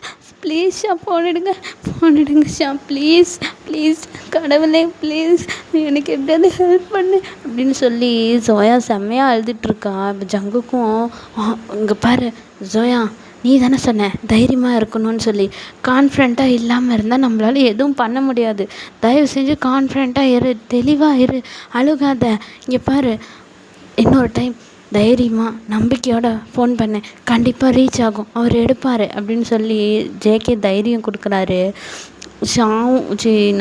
ஷா ஃபோன் எடுங்க ஷா, ப்ளீஸ் கடவுளே ப்ளீஸ் எனக்கு எப்படியாவது ஹெல்ப் பண்ணு அப்படின்னு சொல்லி ஜோயா செம்மையாக அழுதுட்ருக்கா. இப்போ ஜங்குக்கும், இங்கே பாரு ஜோயா, நீ தானே சொன்ன தைரியமாக இருக்கணும்னு சொல்லி. கான்ஃபிடண்ட்டாக இல்லாமல் இருந்தால் நம்மளால எதுவும் பண்ண முடியாது. தயவு செஞ்சு கான்ஃபிடண்ட்டாக இரு, தெளிவாக இரு, அழுகாத. இங்கே பாரு, இன்னொரு டைம் தைரியமாக நம்பிக்கையோட ஃபோன் பண்ணேன், கண்டிப்பாக ரீச் ஆகும், அவர் எடுப்பார் அப்படின்னு சொல்லி ஜேகே தைரியம் கொடுக்குறாரு.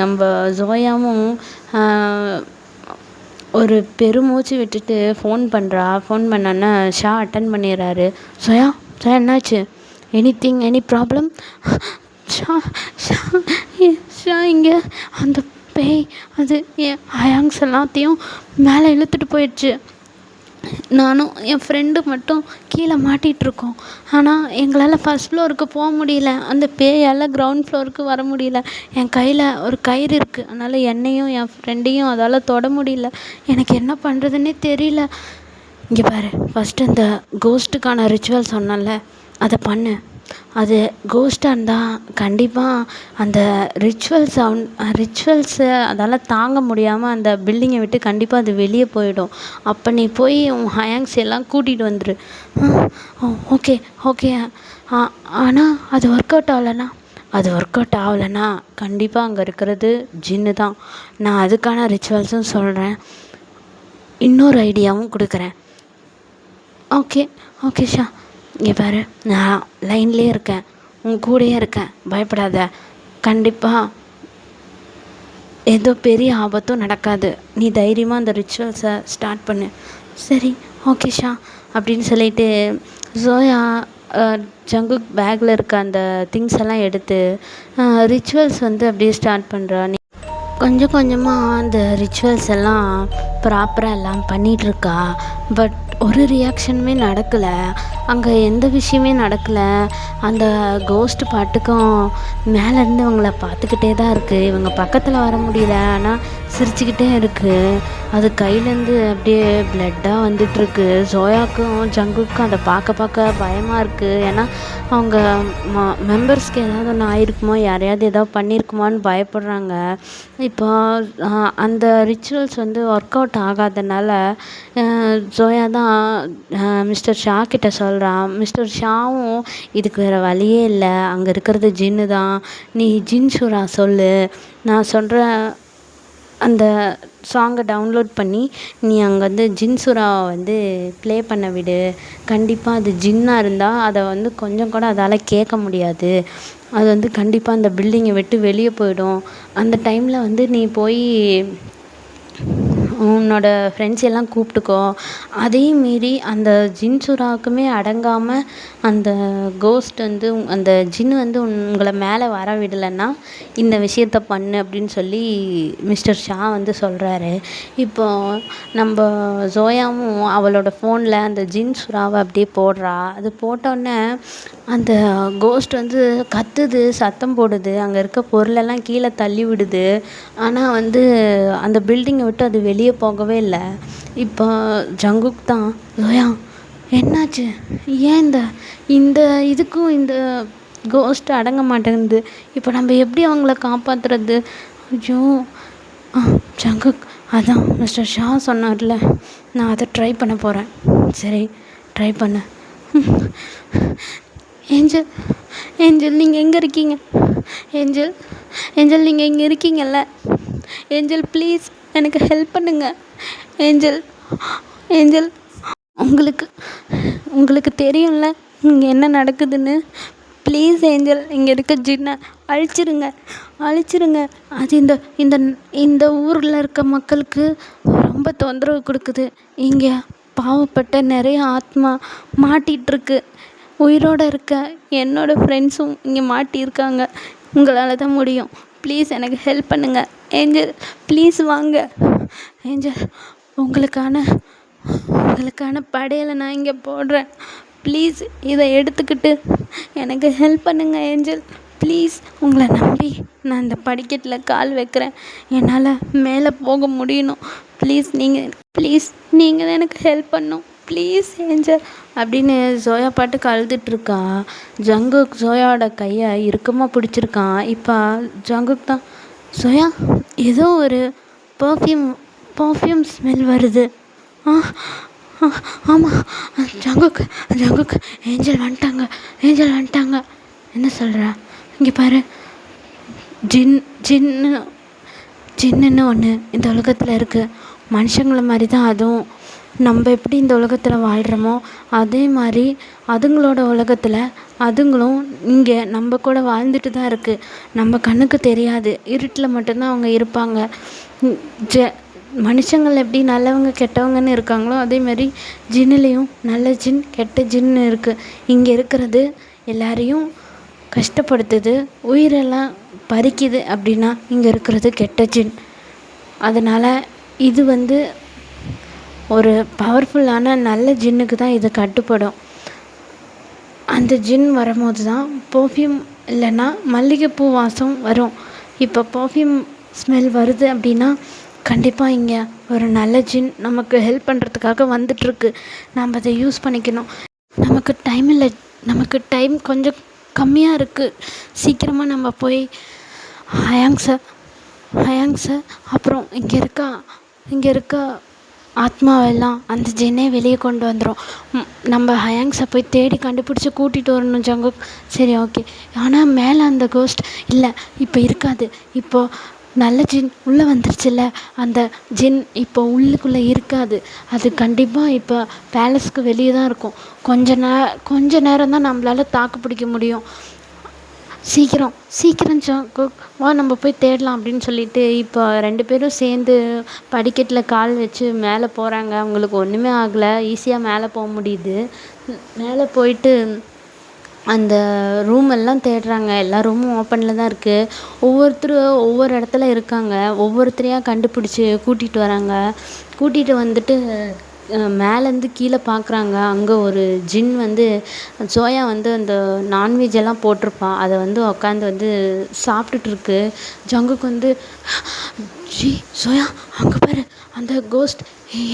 நம்ம ஜோயாவும் ஒரு பெருமூச்சு விட்டுட்டு ஃபோன் பண்ணுறா. ஃபோன் பண்ணோன்னே ஷா அட்டன் பண்ணிடுறாரு. ஜோயா என்னாச்சு? Any problem? ஷா இங்கே அந்த பேய் அது என் ஹயாங்ஸ் எல்லாத்தையும் மேலே இழுத்துட்டு போயிடுச்சு. நானும் என் ஃப்ரெண்டு மட்டும் கீழே மாட்டிகிட்ருக்கோம். ஆனால் எங்களால் ஃபர்ஸ்ட் ஃப்ளோருக்கு போக முடியல. அந்த பேயால் கிரவுண்ட் ஃப்ளோருக்கு வர முடியல. என் கையில் ஒரு கயிறு இருக்குது. அதனால் என்னையும் என் ஃப்ரெண்டையும் அதால் தொட முடியல. எனக்கு என்ன பண்ணுறதுன்னே தெரியல. இங்கே பாரு, ஃபஸ்ட்டு இந்த கோஸ்ட்டுக்கான ரிச்சுவல் சொன்னேன்ல, அதை பண்ணு. அது கோஸ்ட்டாக இருந்தால் கண்டிப்பாக அந்த ரிச்சுவல்ஸை அதால் தாங்க முடியாமல் அந்த பில்டிங்கை விட்டு கண்டிப்பாக அது வெளியே போயிடும். அப்போ நீ போய் உன் ஹயாங்ஸ் எல்லாம் கூட்டிகிட்டு வந்துடு. ஓகே. ஆனால் அது ஒர்க் அவுட் ஆகலைன்னா கண்டிப்பாக அங்கே இருக்கிறது ஜின்னு தான். நான் அதுக்கான ரிச்சுவல்ஸும் சொல்கிறேன், இன்னொரு ஐடியாவும் கொடுக்குறேன். ஓகே ஷா, இங்கே பாரு, நான் லைன்லேயே இருக்கேன், உன் கூடயே இருக்கேன், பயப்படாத. கண்டிப்பாக ஏதோ பெரிய ஆபத்தும் நடக்காது. நீ தைரியமாக அந்த ரிச்சுவல்ஸை ஸ்டார்ட் பண்ணு. சரி, ஓகே ஷா அப்படின்னு சொல்லிட்டு ஜோயா ஜங்குக் பேக்கில் இருக்க அந்த திங்ஸ் எல்லாம் எடுத்து ரிச்சுவல்ஸ் வந்து அப்படியே ஸ்டார்ட் பண்ணுறா. கொஞ்சம் கொஞ்சமாக அந்த ரிச்சுவல்ஸ் எல்லாம் ப்ராப்பராக எல்லாம் பண்ணிகிட்ருக்கா. பட் ஒரு ரியாக்ஷனுமே நடக்கலை. அங்கே எந்த விஷயமே நடக்கலை. அந்த கோஸ்ட் பாட்டுக்கும் மேலேருந்து இவங்கள பார்த்துக்கிட்டே தான் இருக்குது. இவங்க பக்கத்தில் வர முடியல, ஆனால் சிரிச்சுக்கிட்டே இருக்குது. அது கையிலேருந்து அப்படியே ப்ளட்டாக வந்துட்டுருக்கு. ஜோயாவுக்கும் ஜங்குக்கும் அதை பார்க்க பார்க்க பயமாக இருக்குது. ஏன்னா அவங்க மெம்பர்ஸ்க்கு ஏதாவது ஒன்று ஆயிருக்குமோ, யாரையாவது ஏதாவது பண்ணியிருக்குமான்னு பயப்படுறாங்க. இப்போ அந்த ரிச்சுவல்ஸ் வந்து ஒர்க் அவுட் ஆகாதனால ஜோயா தான் மிஸ்டர் ஷா கிட்ட சொல்கிறான். மிஸ்டர் ஷாவும் இதுக்கு வேறு வழியே இல்லை, அங்கே இருக்கிறது ஜின்னு தான், நீ ஜின் சூரா சொல்லு, நான் சொல்கிற அந்த சாங்கை டவுன்லோட் பண்ணி நீ அங்கே வந்து ஜின் சூறாவை வந்து ப்ளே பண்ண விடு. கண்டிப்பாக அது ஜின்னாக இருந்தால் அதை வந்து கொஞ்சம் கூட அதால் கேட்க முடியாது. அது வந்து கண்டிப்பாக அந்த பில்டிங்கை விட்டு வெளியே போயிடும். அந்த டைமில் வந்து நீ போய் உன்னோட ஃப்ரெண்ட்ஸ் எல்லாம் கூப்பிட்டுக்கோ. அதையும் மீறி அந்த ஜின் சூறாவுக்குமே அடங்காமல் அந்த கோஸ்ட் வந்து அந்த ஜின் வந்து உங்களை மேலே வர விடலைன்னா இந்த விஷயத்த பண்ணு அப்படின்னு சொல்லி மிஸ்டர் ஷா வந்து சொல்கிறாரு. இப்போது நம்ம ஜோயாவும் அவளோட ஃபோனில் அந்த ஜின் சூறாவை அப்படியே போடுறா. அது போட்டோன்னே அந்த கோஸ்ட் வந்து கத்துது, சத்தம் போடுது, அங்கே இருக்க பொருளெல்லாம் கீழே தள்ளி விடுது. ஆனால் வந்து அந்த பில்டிங்கை விட்டு அது வெளியே போகவே இல்லை. இப்போ ஜங்குக் தான், ஜோயா என்னாச்சு, ஏன் இந்த இதுக்கும் இந்த கோஸ்ட் அடங்க மாட்டேங்குது, இப்போ நம்ம எப்படி அவங்கள காப்பாற்றுறது? ஐயோ ஜங்குக், அதான் மிஸ்டர் ஷா சொன்னார்ல, நான் அதை ட்ரை பண்ண போகிறேன். சரி, ட்ரை பண்ண. ஏஞ்சல், ஏஞ்சல் நீங்கள் எங்கே இருக்கீங்க? ஏஞ்சல், ஏஞ்சல் நீங்கள் இங்கே இருக்கீங்கல்ல? ஏஞ்சல் ப்ளீஸ் எனக்கு ஹெல்ப் பண்ணுங்க. ஏஞ்சல், ஏஞ்சல் உங்களுக்கு தெரியும்ல இங்கே என்ன நடக்குதுன்னு. ப்ளீஸ் ஏஞ்சல், இங்கே இருக்க ஜின்னை அழிச்சிருங்க. அது இந்த ஊரில் இருக்க மக்களுக்கு ரொம்ப தொந்தரவு கொடுக்குது. இங்கே பாவப்பட்ட நிறைய ஆத்மா மாட்டிகிட்ருக்கு. உயிரோடு இருக்க என்னோடய ஃப்ரெண்ட்ஸும் இங்கே மாட்டியிருக்காங்க. உங்களால் தான் முடியும். ப்ளீஸ் எனக்கு ஹெல்ப் பண்ணுங்கள். ஏஞ்சல் ப்ளீஸ் வாங்க. ஏஞ்சல், உங்களுக்கான படையலை நான் இங்கே போடுறேன். ப்ளீஸ் இதை எடுத்துக்கிட்டு எனக்கு ஹெல்ப் பண்ணுங்கள் ஏஞ்சல். ப்ளீஸ், உங்களை நம்பி நான் இந்த படிக்கட்டில் கால் வைக்கிறேன். என்னால் மேலே போக முடியணும். ப்ளீஸ் நீங்கள் தான் எனக்கு ஹெல்ப் பண்ணணும். ப்ளீஸ் ஏஞ்சல் அப்படின்னு ஜோயா பாட்டுக்கு அழுதுட்ருக்கா. ஜங்குக் ஜோயாவோட கையை இறுக்கமாக பிடிச்சிருக்கான். இப்போ ஜங்குக் தான், ஜோயா ஏதோ ஒரு பர்ஃப்யூம் ஸ்மெல் வருது. ஆமாம் ஜங்குக், ஏஞ்சல் வந்துட்டாங்க. என்ன சொல்கிற? இங்கே பாரு, ஜின்னுன்னு ஒன்று இந்த உலகத்தில் இருக்குது. மனுஷங்கள மாதிரி தான் அதுவும். நம்ம எப்படி இந்த உலகத்தில் வாழ்கிறோமோ அதே மாதிரி அதுங்களோட உலகத்தில் அதுங்களும் இங்கே நம்ம கூட வாழ்ந்துட்டு தான் இருக்குது. நம்ம கண்ணுக்கு தெரியாது, இருட்டில் மட்டும்தான் அவங்க இருப்பாங்க. மனுஷங்கள் எப்படி நல்லவங்க கெட்டவங்கன்னு இருக்காங்களோ அதே மாதிரி ஜின்னுலேயும் நல்ல ஜின் கெட்ட ஜின்னு இருக்குது. இங்கே இருக்கிறது எல்லாரையும் கஷ்டப்படுத்துது, உயிரெல்லாம் பறிக்குது. அப்படின்னா இங்கே இருக்கிறது கெட்ட ஜின். அதனால் இது வந்து ஒரு பவர்ஃபுல்லான நல்ல ஜின்னுக்கு தான் இது கட்டுப்படும். அந்த ஜின் வரும்போது தான் பர்ஃப்யூம் இல்லைன்னா மல்லிகைப்பூ வாசம் வரும். இப்போ பர்ஃப்யூம் ஸ்மெல் வருது அப்படின்னா கண்டிப்பாக இங்கே ஒரு நல்ல ஜின் நமக்கு ஹெல்ப் பண்ணுறதுக்காக வந்துட்டுருக்கு. நம்ம அதை யூஸ் பண்ணிக்கணும். நமக்கு டைம் இல்லை, நமக்கு டைம் கொஞ்சம் கம்மியாக இருக்குது. சீக்கிரமாக நம்ம போய் ஹயாங்ஸை அப்புறம் இங்கே இருக்க ஆத்மாவெல்லாம் அந்த ஜின்னே வெளியே கொண்டு வந்துடும். நம்ம ஹயாங்ஸை போய் தேடி கண்டுபிடிச்சி கூட்டிகிட்டு வரணும் ஜங்குக். சரி, ஓகே. ஆனால் மேலே அந்த கோஸ்ட் இல்லை, இப்போ இருக்காது. இப்போது நல்ல ஜின் உள்ளே வந்துருச்சுல்ல, அந்த ஜின் இப்போ உள்ளுக்குள்ளே இருக்காது. அது கண்டிப்பாக இப்போ பேலஸ்க்கு வெளியே தான் இருக்கும். கொஞ்ச நேரம் தான் நம்மளால் தாக்கு பிடிக்க முடியும். சீக்கிரம் சீக்கிரம் ஜங்குக் வா நம்ம போய் தேடலாம் அப்படின்னு சொல்லிட்டு இப்போ 2 பேரும் சேர்ந்து படிக்கட்டில் கால் வச்சு மேலே போகிறாங்க. அவங்களுக்கு ஒன்றுமே ஆகலை, ஈஸியாக மேலே போக முடியுது. மேலே போயிட்டு அந்த ரூம் எல்லாம் தேடுறாங்க. எல்லா ரூமும் ஓப்பனில் தான் இருக்குது. ஒவ்வொருத்தரும் ஒவ்வொரு இடத்துல இருக்காங்க. ஒவ்வொருத்தரையாக கண்டுபிடிச்சி கூட்டிகிட்டு வராங்க. கூட்டிகிட்டு வந்துட்டு மேலேருந்து கீழே பார்க்குறாங்க. அங்கே ஒரு ஜின் வந்து சோயா வந்து அந்த நான்வெஜ் எல்லாம் போட்டிருப்பான். அதை வந்து உட்காந்து வந்து சாப்பிட்டுட்ருக்கு. ஜங்குக்கு வந்து ஜி சோயா அங்கே பாரு அந்த கோஸ்ட்.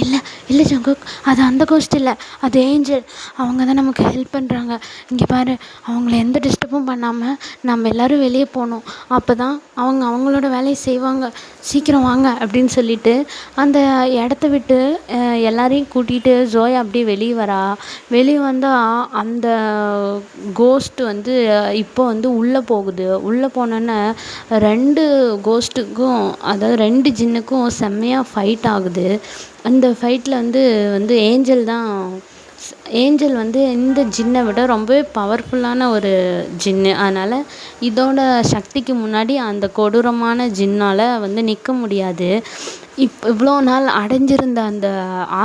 இல்லை இல்லை ஜங்குக், அது அந்த கோஸ்ட் இல்லை, அது ஏஞ்சல். அவங்க தான் நமக்கு ஹெல்ப் பண்ணுறாங்க. இங்கே பாரு, அவங்கள எந்த டிஸ்டர்பும் பண்ணாமல் நம்ம எல்லோரும் வெளியே போகணும். அப்போ தான் அவங்க அவங்களோட வேலையை செய்வாங்க. சீக்கிரம் வாங்க அப்படின்னு சொல்லிட்டு அந்த இடத்த விட்டு எல்லாரையும் கூட்டிகிட்டு ஜோயா அப்படியே வெளியே வரா. வெளியே வந்தால் அந்த கோஸ்ட் வந்து இப்போ வந்து உள்ளே போகுது. உள்ளே போனோன்னே 2 கோஸ்ட்டுக்கும், அதாவது 2 ஜின்னுக்கும் செம்மையாக ஃபைட் ஆகுது. அந்த ஃபைட்டில் வந்து ஏஞ்சல் வந்து இந்த ஜின்னை விட ரொம்பவே பவர்ஃபுல்லான ஒரு ஜின்னு. அதனால் இதோட சக்திக்கு முன்னாடி அந்த கொடூரமான ஜின்னால் வந்து நிற்க முடியாது. இவ்வளோ நாள் அடைஞ்சிருந்த அந்த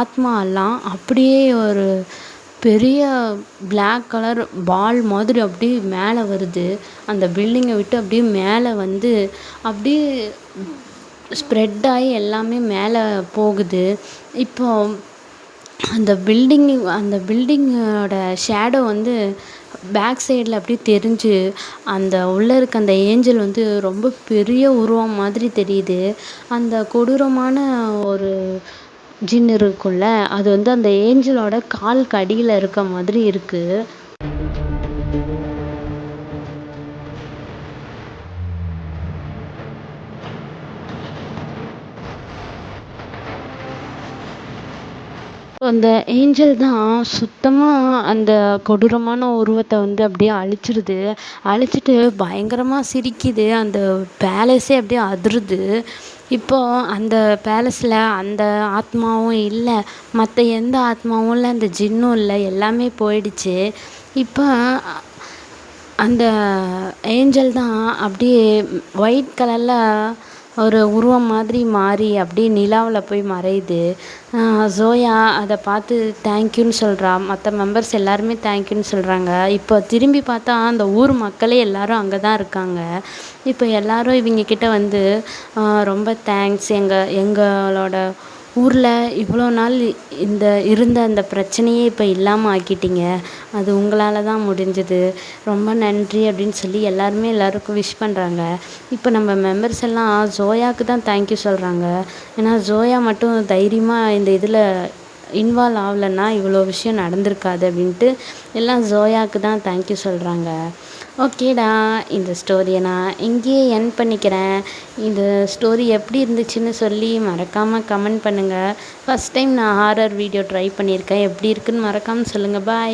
ஆத்மா எல்லாம் அப்படியே ஒரு பெரிய பிளாக் கலர் பால் மாதிரி அப்படியே மேலே வருது. அந்த பில்டிங்கை விட்டு அப்படியே மேலே வந்து அப்படியே ஸ்ப்ரெட் ஆகி எல்லாமே மேலே போகுது. இப்போ அந்த பில்டிங்கோட ஷேடோ வந்து பேக் சைடில் அப்படியே தெரிஞ்சு அந்த உள்ளே இருக்க அந்த ஏஞ்சல் வந்து ரொம்ப பெரிய உருவம் மாதிரி தெரியுது. அந்த கொடூரமான ஒரு ஜின் இருக்குல்ல, அது வந்து அந்த ஏஞ்சலோட காலுக்கு அடியில் இருக்க மாதிரி இருக்குது. அந்த ஏஞ்சல் தான் சுத்தமாக அந்த கொடூரமான உருவத்தை வந்து அப்படியே அழிச்சிடுது. அழிச்சிட்டு பயங்கரமாக சிரிக்குது. அந்த பேலஸே அப்படியே அதிருது. இப்போது அந்த பேலஸில் அந்த ஆத்மாவும் இல்லை, மற்ற எந்த ஆத்மாவும் இல்லை, அந்த ஜின்னும் இல்லை, எல்லாமே போயிடுச்சு. இப்போ அந்த ஏஞ்சல் தான் அப்படியே ஒயிட் கலரில் ஒரு உருவம் மாதிரி மாறி அப்படியே நிலாவில் போய் மறையுது. ஜோயா அதை பார்த்து தேங்க்யூன்னு சொல்கிறா. மற்ற மெம்பர்ஸ் எல்லாருமே தேங்க்யூன்னு சொல்கிறாங்க. இப்போ திரும்பி பார்த்தா அந்த ஊர் மக்களே எல்லோரும் அங்கே தான் இருக்காங்க. இப்போ எல்லோரும் இவங்கக்கிட்ட வந்து ரொம்ப தேங்க்ஸ், எங்களோட ஊரில் இவ்வளோ நாள் இருந்த அந்த பிரச்சனையே இப்போ இல்லாமல் ஆக்கிட்டீங்க, அது உங்களால் தான் முடிஞ்சது, ரொம்ப நன்றி அப்படின்னு சொல்லி எல்லாருக்கும் விஷ் பண்ணுறாங்க. இப்போ நம்ம மெம்பர்ஸ் எல்லாம் ஜோயாவுக்கு தான் தேங்க்யூ சொல்கிறாங்க. ஏன்னா ஜோயா மட்டும் தைரியமாக இந்த இதில் இன்வால்வ் ஆகலைன்னா இவ்வளோ விஷயம் நடந்திருக்காது அப்படின்ட்டு எல்லாம் ஜோயாவுக்கு தான் தேங்க்யூ சொல்கிறாங்க. ஓகேடா, இந்த ஸ்டோரியை நான் இங்கேயே எண்ட் பண்ணிக்கிறேன். இந்த ஸ்டோரி எப்படி இருந்துச்சுன்னு சொல்லி மறக்காமல் கமெண்ட் பண்ணுங்கள். ஃபஸ்ட் டைம் நான் ஹாரர் வீடியோ ட்ரை பண்ணியிருக்கேன். எப்படி இருக்குன்னு மறக்காமல் சொல்லுங்கள். பாய்.